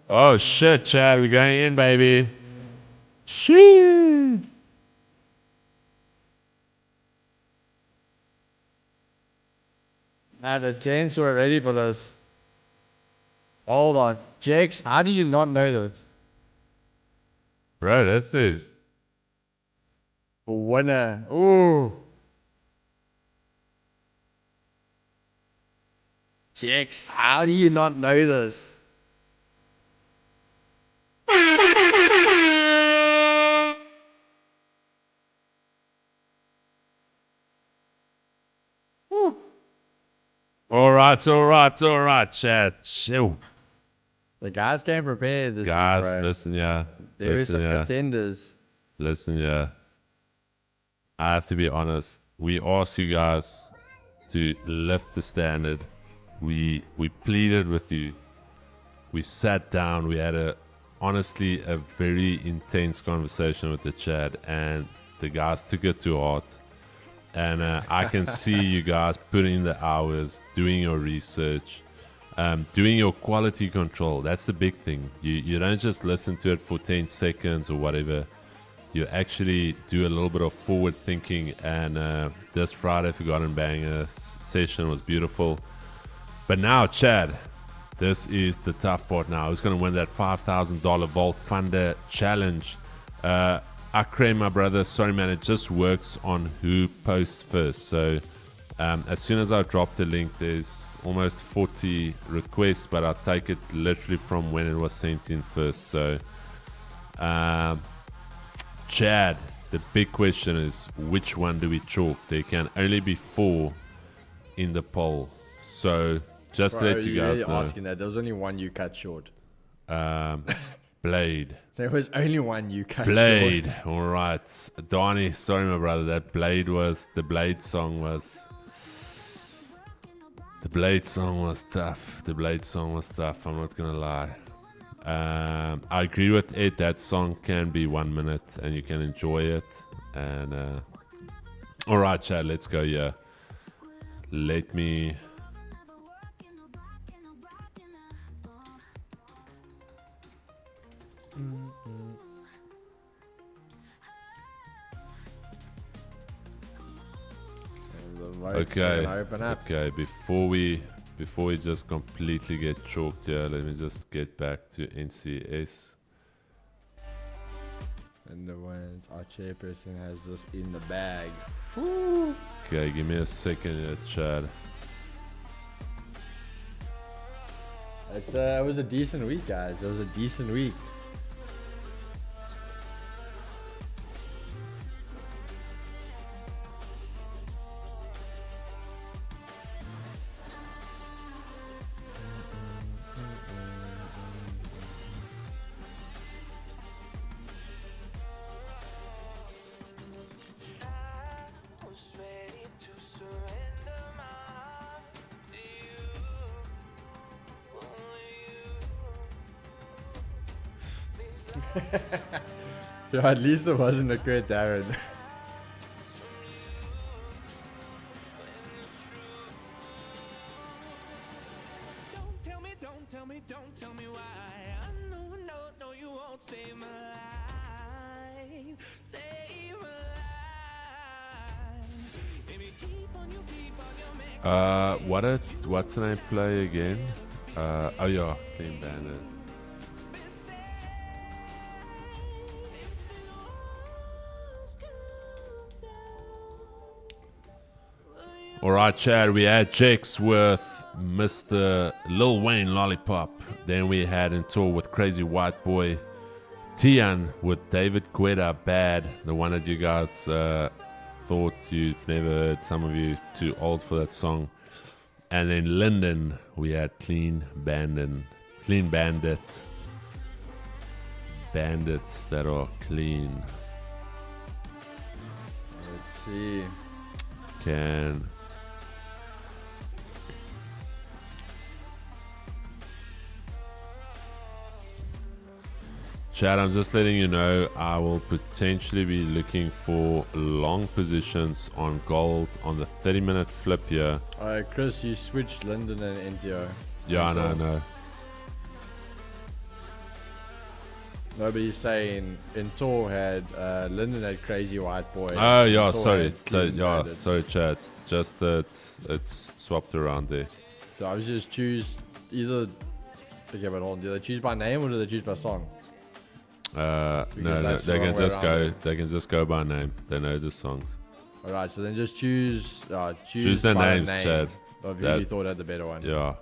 [SPEAKER 2] Oh shit, Chad, we're going in, baby. Shit.
[SPEAKER 4] Now the James were ready for this. Hold on. Jakes, how do you not know this?
[SPEAKER 2] Bro, that's it.
[SPEAKER 4] Winner. Ooh. Jakes, how do you not know this?
[SPEAKER 2] All right, Chad. Chill.
[SPEAKER 4] The guys came prepared this
[SPEAKER 2] Guys,
[SPEAKER 4] week, bro.
[SPEAKER 2] listen, yeah.
[SPEAKER 4] There is some contenders.
[SPEAKER 2] Listen, yeah. I have to be honest. We asked you guys to lift the standard. We pleaded with you. We sat down. We had honestly a very intense conversation with the Chad, and the guys took it to heart. And I can see you guys putting in the hours, doing your research, doing your quality control. That's the big thing. You don't just listen to it for 10 seconds or whatever. You actually do a little bit of forward thinking. And this Friday Forgotten Banger session was beautiful. But now, Chad, this is the tough part now. Who's going to win that $5,000 Vault Funder Challenge? Akre, my brother, sorry, man, it just works on who posts first. So as soon as I drop the link, there's almost 40 requests, but I'll take it literally from when it was sent in first. So, Chad, the big question is, which one do we chalk? There can only be 4 in the poll. So, just to let you guys know.
[SPEAKER 4] Asking that. There was only one you cut short.
[SPEAKER 2] Blade.
[SPEAKER 4] There was only one you cut
[SPEAKER 2] Blade.
[SPEAKER 4] short.
[SPEAKER 2] All right. Donnie, sorry, my brother. That Blade was, the Blade song was... The Blade song was tough. The Blade song was tough. I'm not going to lie. I agree with Ed. That song can be 1 minute and you can enjoy it. And all right, Chad, let's go. Yeah. Let me... Okay, before we just completely get chalked here, let me just get back to NCS.
[SPEAKER 4] And the ones our chairperson has this in the bag.
[SPEAKER 2] Okay, give me a second here, Chad.
[SPEAKER 4] It was a decent week, guys. It was a decent week. Yeah, at least it wasn't a good Darren.
[SPEAKER 7] Don't tell me why. I know you won't save my life. Save my life. Baby, keep on your
[SPEAKER 2] what's the name play again? Oh yeah, Clean Bandit. Alright, Chad, we had Jex with Mr. Lil Wayne Lollipop. Then we had in tour with Crazy White Boy. Tian with David Guetta, Bad. The one that you guys thought you've never heard. Some of you too old for that song. And then Linden, we had Clean Bandit. Bandits that are clean.
[SPEAKER 4] Let's see.
[SPEAKER 2] Chad, I'm just letting you know I will potentially be looking for long positions on gold on the 30-minute flip here.
[SPEAKER 4] Alright, Chris, you switched Linden and NTO.
[SPEAKER 2] Yeah, I know.
[SPEAKER 4] Nobody's saying Intor had Linden had Crazy White Boy.
[SPEAKER 2] Oh yeah,
[SPEAKER 4] Intor
[SPEAKER 2] sorry.
[SPEAKER 4] had
[SPEAKER 2] Sorry, Chad. Just it's swapped around there.
[SPEAKER 4] So I was just choose either. Okay, but hold on. Do they choose by name or do they choose by song?
[SPEAKER 2] No, they can just go. They can just go by name. They know the songs.
[SPEAKER 4] All right, so then just choose
[SPEAKER 2] the
[SPEAKER 4] by
[SPEAKER 2] names,
[SPEAKER 4] name
[SPEAKER 2] Chad.
[SPEAKER 4] of who you thought had the better one.
[SPEAKER 2] Yeah.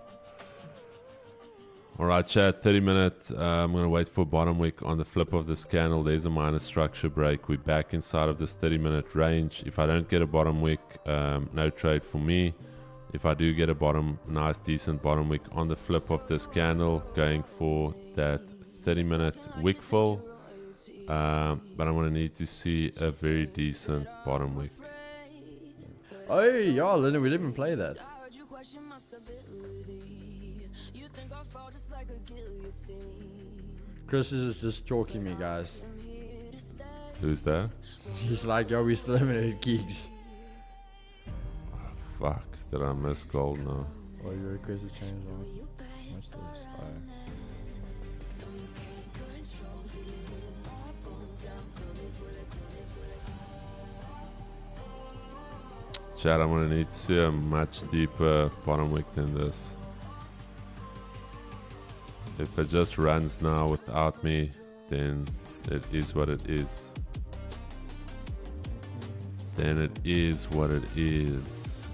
[SPEAKER 2] All right, Chad. 30 minutes. I'm gonna wait for bottom wick on the flip of this candle. There's a minor structure break. We're back inside of this 30-minute range. If I don't get a bottom wick, no trade for me. If I do get a nice decent bottom wick on the flip of this candle, going for that 30-minute wick fill, but I'm going to need to see a very decent bottom wick.
[SPEAKER 4] Oh yeah, Linden, we didn't play that. Chris is just joking me, guys.
[SPEAKER 2] Who's that?
[SPEAKER 4] He's like, yo, we still haven't heard gigs.
[SPEAKER 2] Fuck, did I miss gold now?
[SPEAKER 4] Oh, your request has changed on.
[SPEAKER 2] Chad, I'm going to need to see a much deeper bottom wick than this. If it just runs now without me, then it is what it is. Then it is what it is.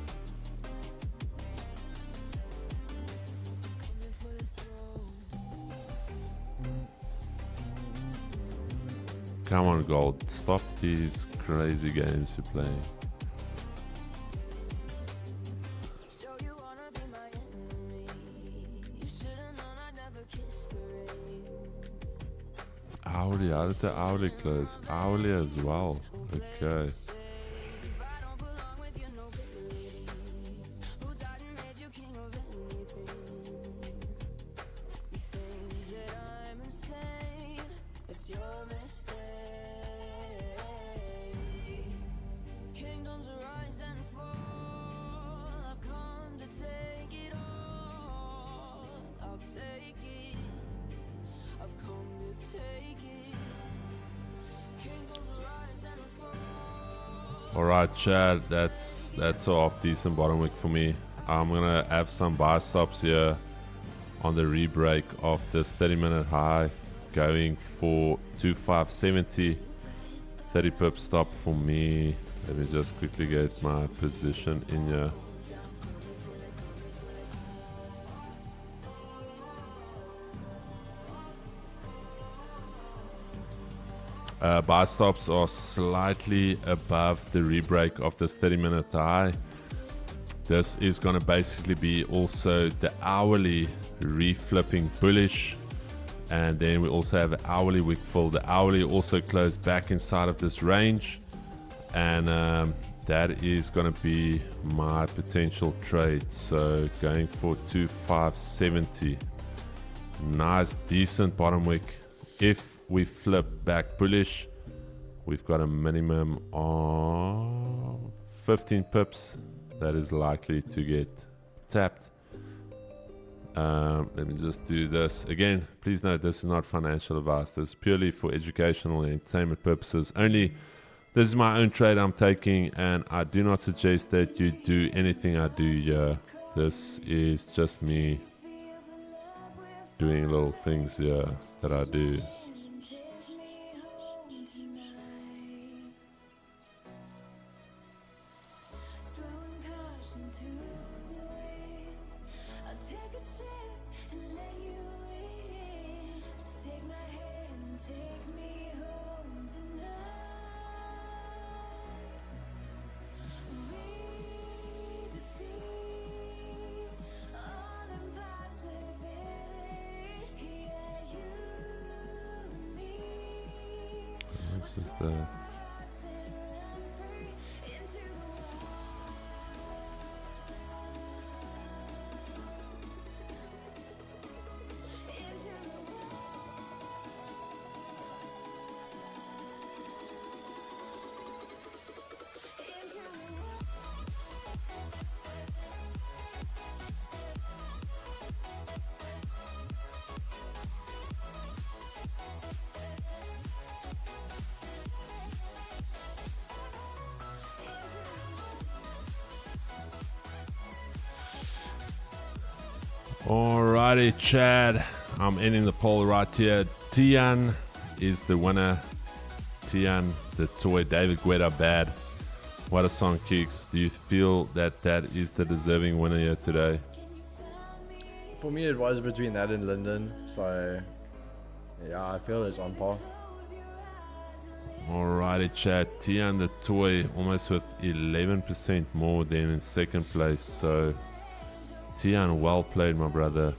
[SPEAKER 2] Come on, Gold. Stop these crazy games you play. Hourly, how did the hourly close? Hourly as well. Okay. Alright, Chad, that's a half decent bottom wick for me. I'm gonna have some buy stops here on the rebreak of this 30-minute high, going for 2570. 30 pip stop for me. Let me just quickly get my position in here. Buy stops are slightly above the rebreak of this 30-minute high. This is going to basically be also the hourly reflipping bullish, and then we also have an hourly wick fill. The hourly also closed back inside of this range, and that is going to be my potential trade. So going for 2570. Nice decent bottom wick. If we flip back bullish, we've got a minimum of 15 pips that is likely to get tapped. Let me just do this again. Please note, this is not financial advice. This is purely for educational and entertainment purposes only. This is my own trade I'm taking, and I do not suggest that you do anything I do here. This is just me doing little things here that I do. Alrighty, Chad, I'm ending the poll right here. Tian is the winner. Tian, the toy, David Guetta, bad. What a song, Kicks. Do you feel that that is the deserving winner here today?
[SPEAKER 4] For me, it was between that and Linden, so yeah, I feel it's on par.
[SPEAKER 2] Alrighty, Chad, Tian, the toy, almost with 11% more than in second place. So Tian, well played, my brother.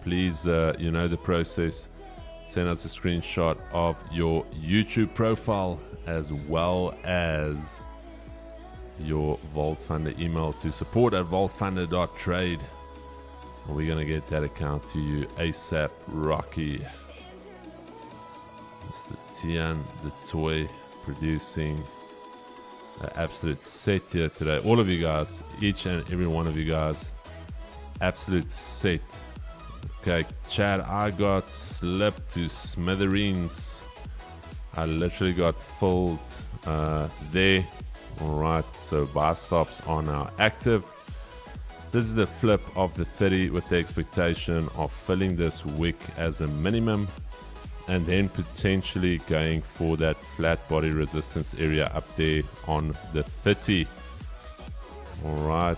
[SPEAKER 2] Please, you know the process. Send us a screenshot of your YouTube profile as well as your Vault Funder email to support@vaultfunder.trade. We're going to get that account to you ASAP, Rocky. Mr. Tian, the toy, producing an absolute set here today. All of you guys, each and every one of you guys, absolute set. Okay, Chad, I got slipped to smithereens. I literally got filled there. Alright, so buy stops are now active. This is the flip of the 30 with the expectation of filling this wick as a minimum and then potentially going for that flat body resistance area up there on the 30. All right.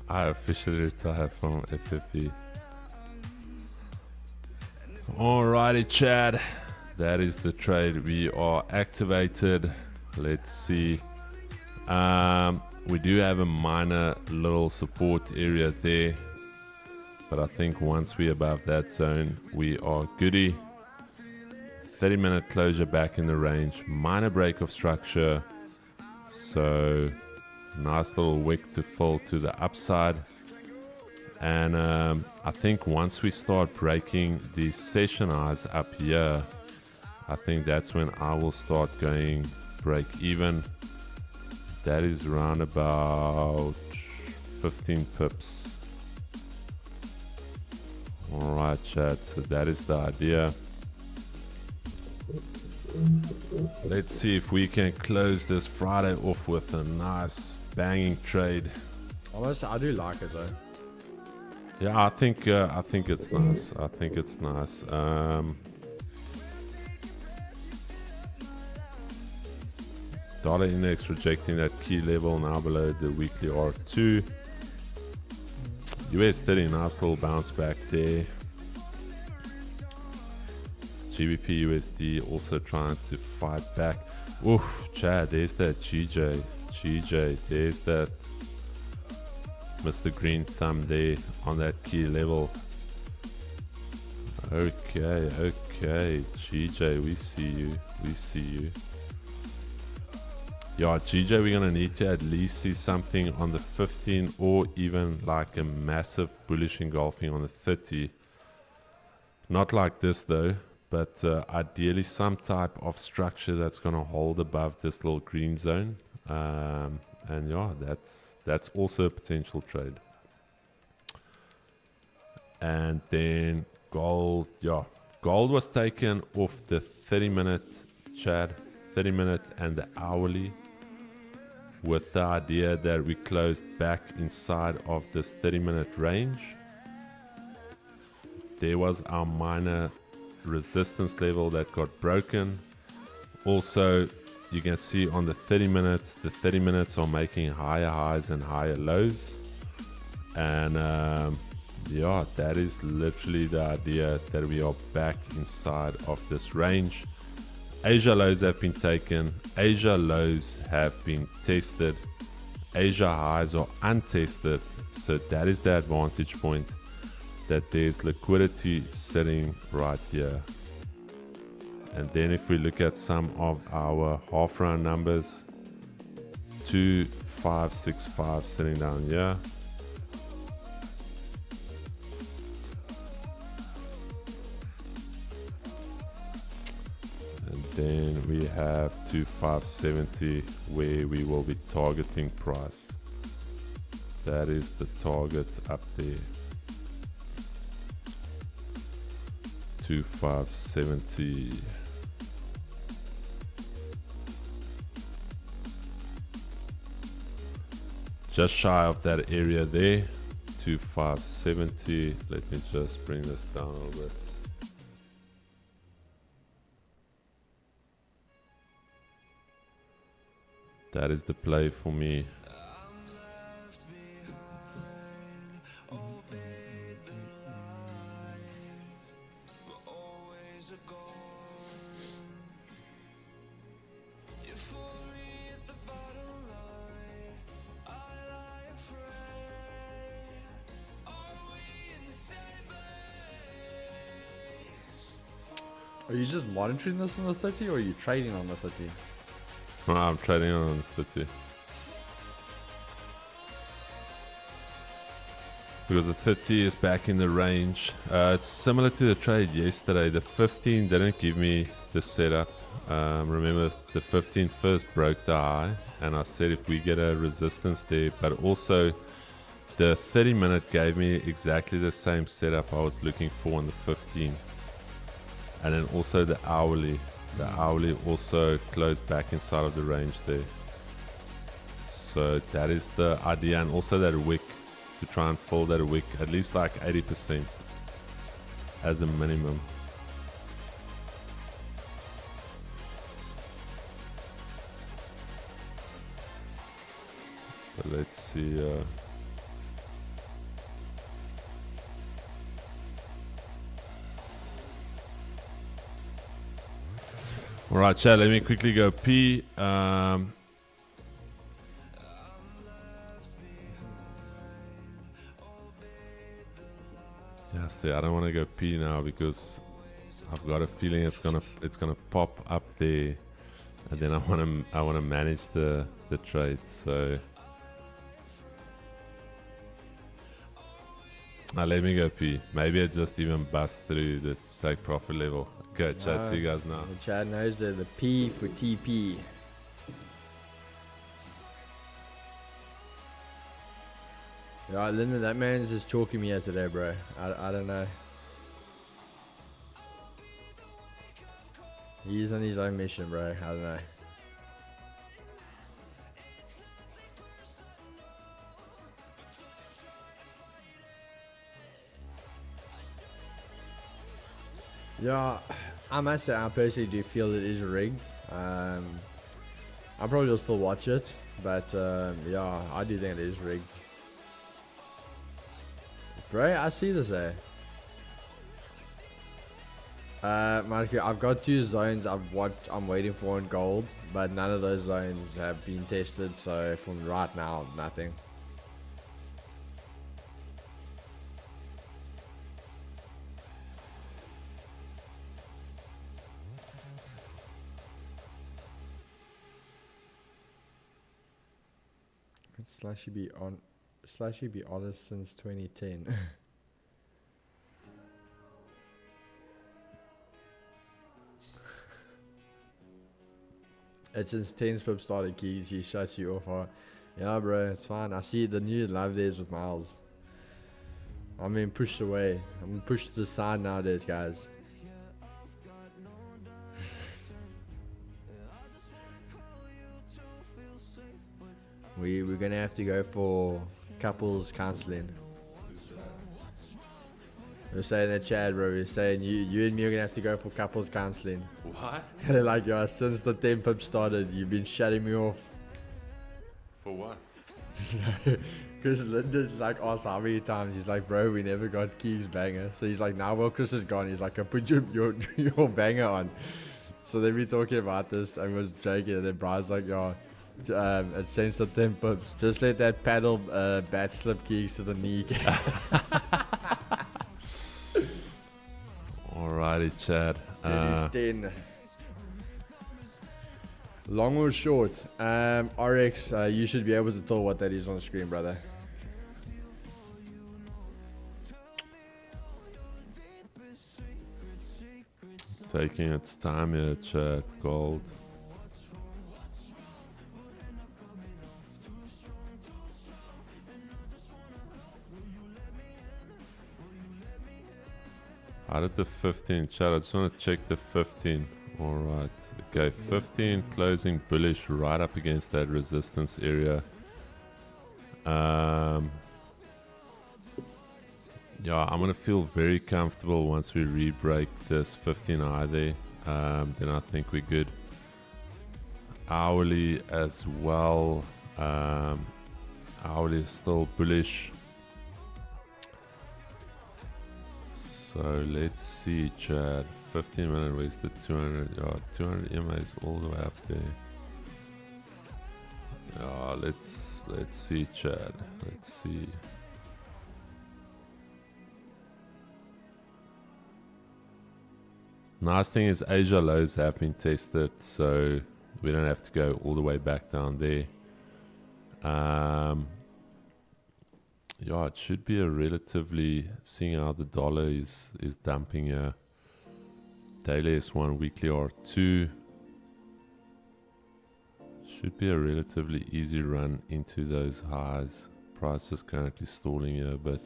[SPEAKER 2] I officially retired from FFP. Alrighty, Chad. That is the trade. We are activated. Let's see. We do have a minor little support area there, but I think once we're above that zone, we are goody. 30-minute closure back in the range. Minor break of structure. So nice little wick to fall to the upside. And I think once we start breaking these session highs up here, I think that's when I will start going break even. That is around about 15 pips. Alright, chat, so that is the idea. Let's see if we can close this Friday off with a nice banging trade.
[SPEAKER 4] Honestly, I do like it though.
[SPEAKER 2] Yeah, I think it's nice. I think it's nice. Dollar index rejecting that key level now below the weekly R2. US 30, nice little bounce back there. GBP USD also trying to fight back. Oof, Chad, there's that GJ, there's that Mr. Green Thumb there on that key level. Okay, GJ, we see you. Yeah, GJ, we're gonna need to at least see something on the 15 or even like a massive bullish engulfing on the 30. Not like this though, but ideally some type of structure that's gonna hold above this little green zone. And yeah, that's also a potential trade. And then gold, yeah, gold was taken off the 30-minute, Chad, 30-minute and the hourly, with the idea that we closed back inside of this 30-minute range. There was our minor resistance level that got broken. Also, you can see on the 30 minutes, the 30 minutes are making higher highs and higher lows. And yeah, that is literally the idea that we are back inside of this range. Asia lows have been taken, Asia lows have been tested, Asia highs are untested. So that is the advantage point, that there's liquidity sitting right here. And then if we look at some of our half round numbers, 2, 5, 6, 5 sitting down here. And then we have 2570 where we will be targeting price. That is the target up there. 2570. Just shy of that area there, 2570. Let me just bring this down a little bit. That is the play for me.
[SPEAKER 4] Are you just monitoring this on the 30 or are you trading on the 30?
[SPEAKER 2] No, I'm trading on 30. Because the 30 is back in the range. It's similar to the trade yesterday. The 15 didn't give me the setup. Remember, the 15 first broke the high, and I said if we get a resistance there, but also the 30 minute gave me exactly the same setup I was looking for on the 15. And then also the hourly. The hourly also closed back inside of the range there. So that is the idea, and also that wick, to try and fill that wick at least like 80% as a minimum. So let's see. All right, chat. Let me quickly go pee. Yes, I don't want to go pee now because I've got a feeling it's gonna pop up there, and then I wanna manage the trade. So let me go pee. Maybe I just even bust through the take profit level. Okay, chat. See you guys now.
[SPEAKER 4] Chad knows the P for TP. Yeah, Lyndon, that man's just chalking me yesterday, bro. I don't know. He's on his own mission, bro. I don't know. Yeah, I must say, I personally do feel it is rigged. I probably will still watch it, but yeah, I do think it is rigged. Bro, I see this there. Marco, I've got 2 zones I'm waiting for in gold, but none of those zones have been tested, so from right now, nothing. Slashy be honest since 2010. It's since 10 Spip started keys, he shuts you off. Yeah, bro, it's fine. I see the new live days with Miles. I'm being pushed away. I'm pushed to the side nowadays, guys. We're gonna have to go for couples counseling. We're saying that, Chad, bro. We're saying you and me are gonna have to go for couples counseling.
[SPEAKER 2] What?
[SPEAKER 4] They're like, yeah, since the 10 pip started, you've been shutting me off.
[SPEAKER 2] For what?
[SPEAKER 4] Because Linda's like asked how many times. He's like, bro, we never got Keys banger. So he's like, now well, Chris is gone. He's like, I put your banger on. So then we talking about this and was joking, and then Brian's like, yeah. It changed the 10 pips. Just let that paddle bat slip Keys to the knee.
[SPEAKER 2] Alrighty, Chad.
[SPEAKER 4] 10. Long or short? RX, you should be able to tell what that is on the screen, brother.
[SPEAKER 2] Taking its time here, Chad. Gold. How did the 15, Chad? I just want to check the 15. Alright. Okay, 15 closing bullish right up against that resistance area. Yeah, I'm going to feel very comfortable once we re-break this 15 high there. Then I think we're good. Hourly as well. Hourly is still bullish. So let's see, Chad. 15 minute wasted 200. Yeah, 200 EMAs all the way up there. Yeah, let's see, Chad. Let's see. Nice thing is Asia lows have been tested, so we don't have to go all the way back down there. Yeah, it should be a relatively, seeing how the dollar is dumping here. Daily S1, weekly R2. Should be a relatively easy run into those highs. Price is currently stalling here a bit.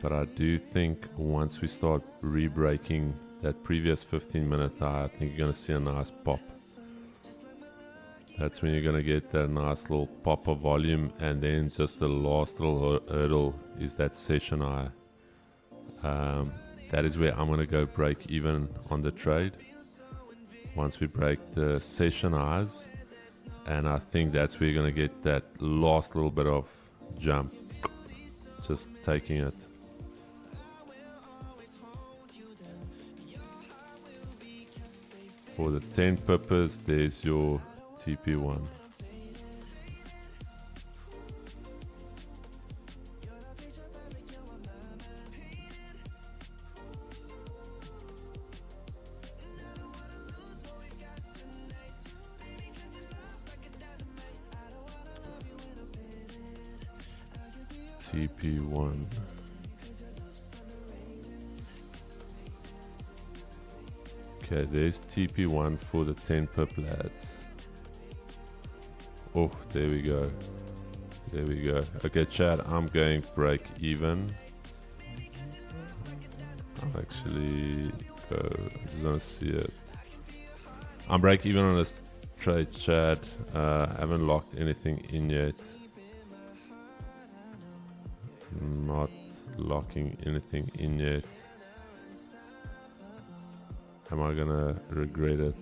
[SPEAKER 2] But I do think once we start re-breaking that previous 15-minute high, I think you're going to see a nice pop. That's when you're going to get that nice little pop of volume, and then just the last little hurdle is that session high. That is where I'm going to go break even on the trade. Once we break the session highs, and I think that's where you're going to get that last little bit of jump. Just taking it. For the 10 pippers, there's your TP1. TP1. Okay, there's TP1 for the 10 pip lads. Oh, there we go. There we go. Okay, Chad, I'm going break even. I'll actually go. I just want to see it. I'm break even on this trade, Chad. Haven't locked anything in yet. Not locking anything in yet. Am I gonna regret it?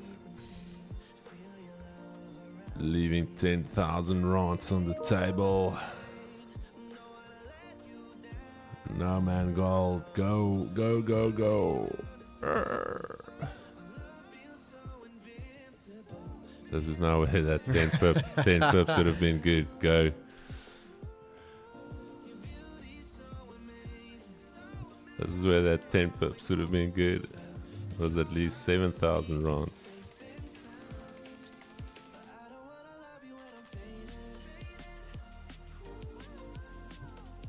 [SPEAKER 2] Leaving 10,000 rands on the table. No man gold. Go, go, go, go. This is now where that 10 pip should have been good. Go. This is where that 10 pip should have been good. It was at least 7,000 rands.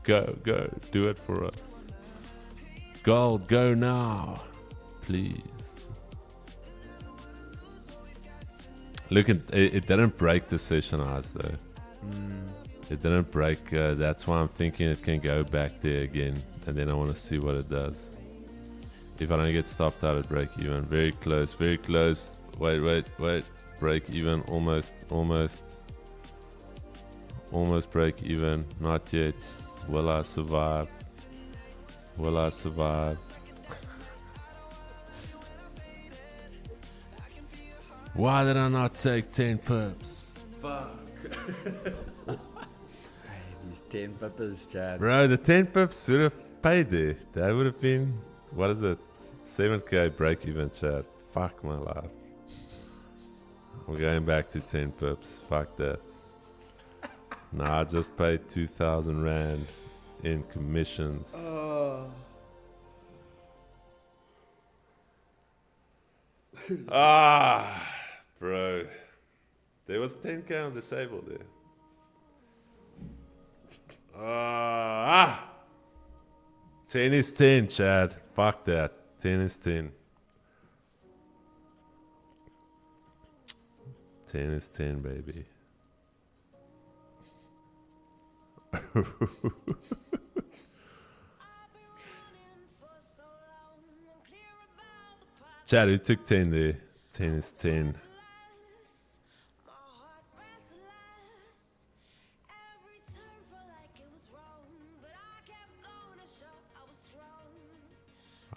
[SPEAKER 2] Go, go, do it for us. Gold, go now, please. Look, it didn't break the session highs though. It didn't break, that's why I'm thinking it can go back there again, and then I want to see what it does. If I don't get stopped out at break even. Very close, very close. Wait, wait, wait. Break even, almost break even. Not yet. Will I survive? Will I survive? Why did I not take 10 pips? Fuck.
[SPEAKER 4] These 10 pippers, Chad.
[SPEAKER 2] Bro, the 10 pips would have paid there. That would have been, what is it? 7k break even, Chad. Fuck my life. I'm going back to 10 pips. Fuck that. Nah, I just paid 2,000 rand in commissions. Bro. There was 10k on the table there. 10 is 10, Chad. Fuck that. 10 is 10. 10 is 10, baby. Chad, who took 10 there? 10 is 10.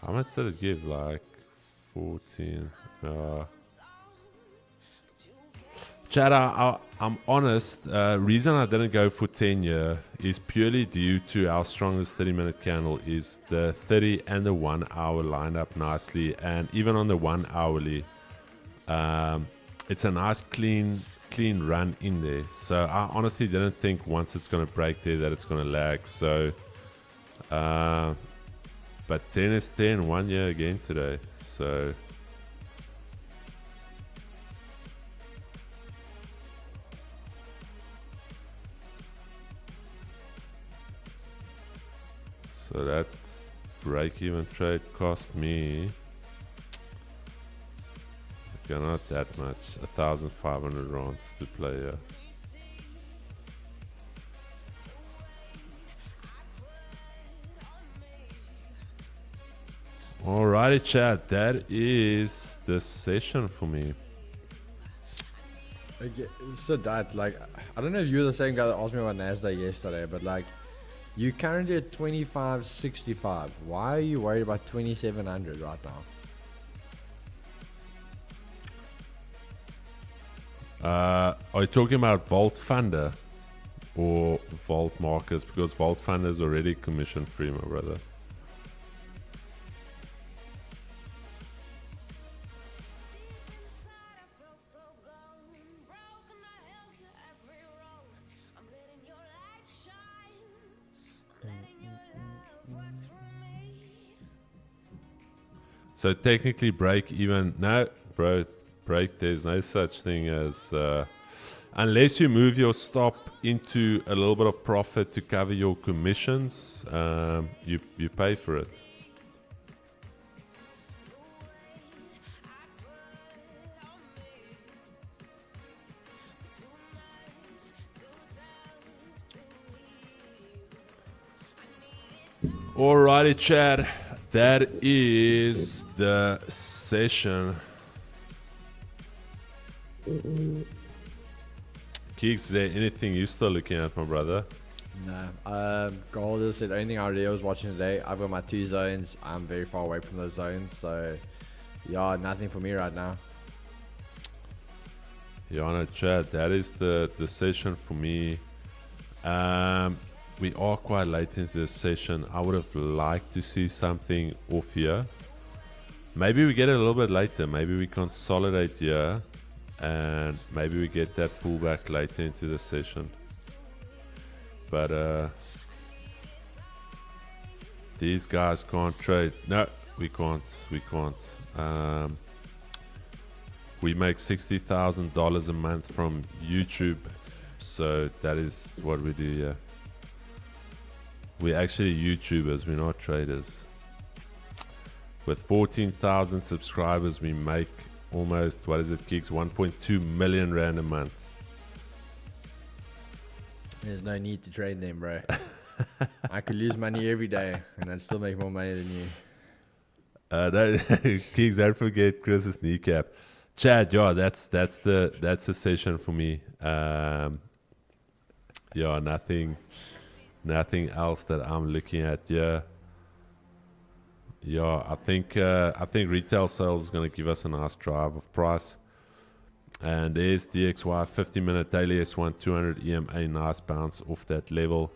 [SPEAKER 2] How much did it give? Like 14. Chad, I'm honest. Reason I didn't go for 10 year is purely due to our strongest 30-minute candle is the 30 and the 1 hour lined up nicely, and even on the 1 hourly, it's a nice clean clean run in there. So I honestly didn't think once it's going to break there that it's going to lag. So, but 10 is 10, 1 year again today. So, that break-even trade cost me, okay, not that much, 1,500 rounds to play here. Alrighty, chat, that is the session for me.
[SPEAKER 4] Okay, so that, like, I don't know if you were the same guy that asked me about Nasdaq yesterday, but like, you currently at 25.65. Why are you worried about 2,700 right now?
[SPEAKER 2] Are you talking about Vault Funder or Vault Markers? Because Vault Funder is already commission free, my brother. So technically break even, no bro, break, there's no such thing as, unless you move your stop into a little bit of profit to cover your commissions, you pay for it. Alrighty, Chad. That is the session. Keeks, is there anything you're still looking at, my brother?
[SPEAKER 4] No. Gold is the only thing I really was watching today. I've got my 2 zones. I'm very far away from those zones. So, yeah, nothing for me right now.
[SPEAKER 2] Yeah, no, Chad, that is the session for me. We are quite late into the session. I would have liked to see something off here. Maybe we get it a little bit later. Maybe we consolidate here and maybe we get that pullback later into the session. But these guys can't trade. No, we can't. We can't. We make $60,000 a month from YouTube. So that is what we do here. We're actually YouTubers, we're not traders. With 14,000 subscribers, we make almost, what is it, Kicks? 1.2 million rand a month.
[SPEAKER 4] There's no need to trade them, bro. I could lose money every day and I'd still make more money than you.
[SPEAKER 2] Kicks, don't forget Chris's kneecap. Chad, yeah, that's the session for me. Yeah, nothing else that I'm looking at. Yeah, I think retail sales is going to give us a nice drive of price. And there's DXY 50-minute daily S1 200 EMA, nice bounce off that level.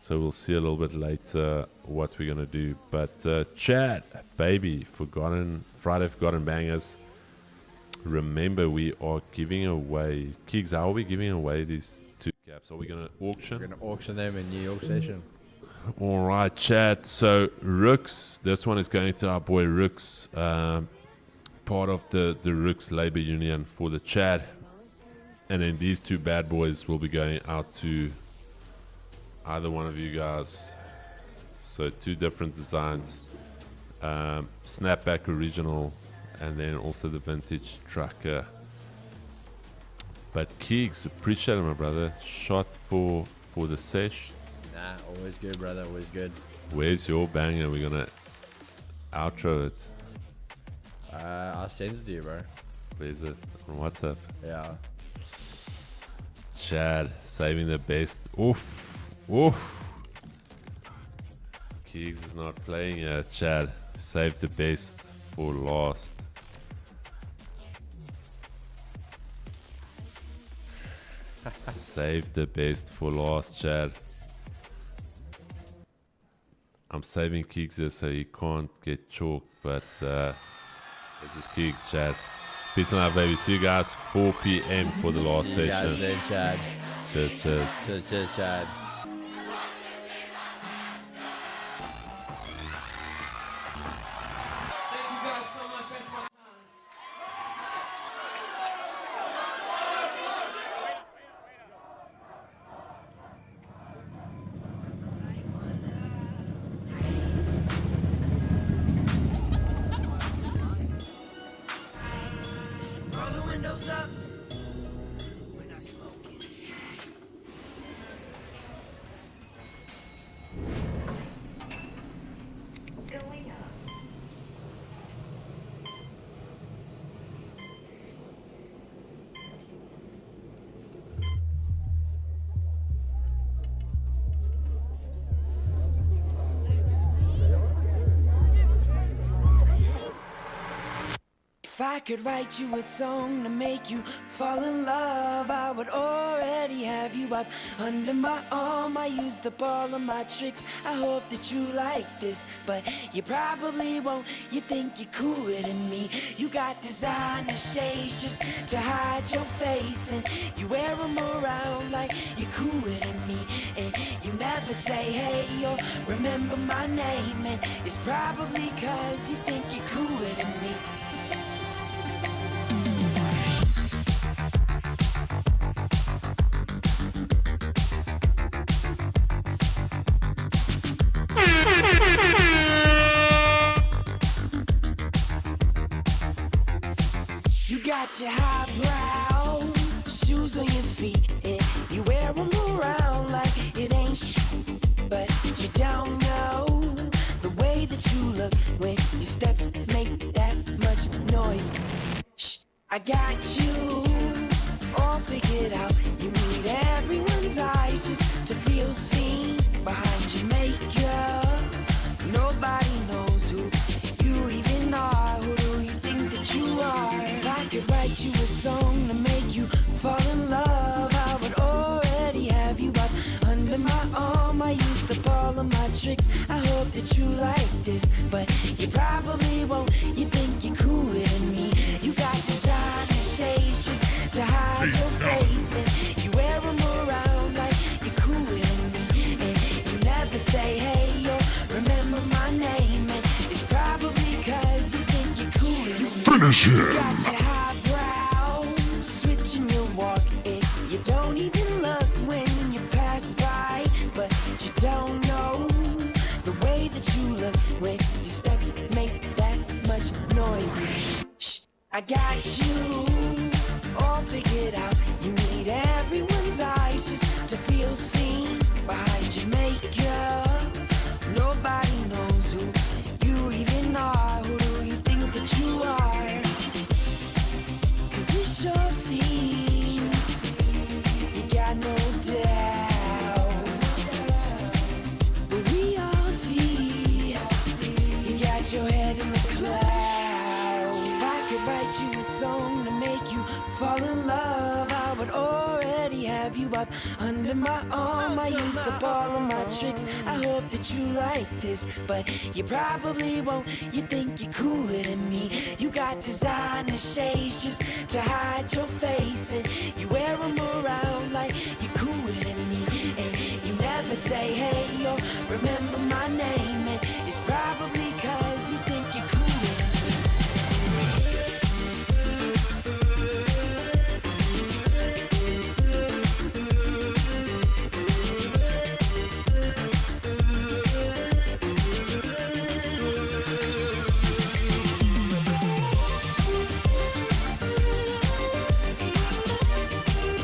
[SPEAKER 2] So we'll see a little bit later what we're going to do. But Chad, baby, Friday Forgotten Bangers. Remember, we are giving away, Kiggs, how are we giving away these 2 caps? Are we going to auction?
[SPEAKER 4] We're going to auction them in New York session.
[SPEAKER 2] All right, chat. So Rooks, this one is going to our boy Rooks, part of the Rooks Labor Union for the chat. And then these 2 bad boys will be going out to either one of you guys. So 2 different designs. Snapback original. And then also the vintage trucker. But Keegs, appreciate it, my brother. Shot for the sesh.
[SPEAKER 4] Nah, always good, brother. Always good.
[SPEAKER 2] Where's your banger? We're gonna outro it.
[SPEAKER 4] I'll send it to you, bro.
[SPEAKER 2] Where's it? On WhatsApp.
[SPEAKER 4] Yeah.
[SPEAKER 2] Chad, saving the best. Oof. Keegs is not playing yet. Chad, save the best for last. Save the best for last, Chad. I'm saving Keeks here so he can't get chalked, but this is Keeks, Chad. Peace and love, baby. See you guys 4 p.m. for the last
[SPEAKER 4] See you guys
[SPEAKER 2] session.
[SPEAKER 4] then, Chad.
[SPEAKER 2] Cheers.
[SPEAKER 4] Cheers, Chad.
[SPEAKER 7] Thank you guys so much. That's my time. Roll the windows up. We're not smoking. If I could write you a song to make you fall in love, I would already have you up under my arm. I used up all of my tricks. I hope that you like this, but you probably won't. You think you're cooler than me. You got designer shades just to hide your face, and you wear them around like you're cooler than me. And you never say hey or remember my name, and it's probably 'cause you think you're cooler than me. You got your highbrow shoes on your feet, and you wear them around like it ain't but you don't know the way that you look when your steps make that much noise. Shh, I got you all figured out. You need everyone's eyes just to feel seen behind your makeup. Nobody knows who you even are. Who do you think that you are? If I could write you a song to make you fall in love, I would already have you up under my arm. I used up all of my tricks. I hope that you like this, but you probably won't. You think you're cooler than me. You got designer shades just to hide your face, and you wear them around like you're cooler than me. And you never say hey or remember my name, and it's probably 'cause you think you're cooler than me.
[SPEAKER 5] Finish
[SPEAKER 7] You
[SPEAKER 5] him.
[SPEAKER 7] got your highbrow switching your walk, and you don't even look when you pass by, but you don't know the way that you look when your steps make that much noise. Shh, I got you all figured out. You need everyone's eyes just to feel seen behind your makeup. Nobody knows who you even are. Who do you think that you are? 'Cause it sure seems you got no doubt. But we all see you got your head in the clouds. If I could write you a song to make you fall in love, I would already have you up under my arm. I used up all of my tricks. I hope that you like this, but you probably won't. You think you're cooler than me. You got designer shades just to hide your face, and you wear them around like you're cooler than me. And you never say hey or remember my name,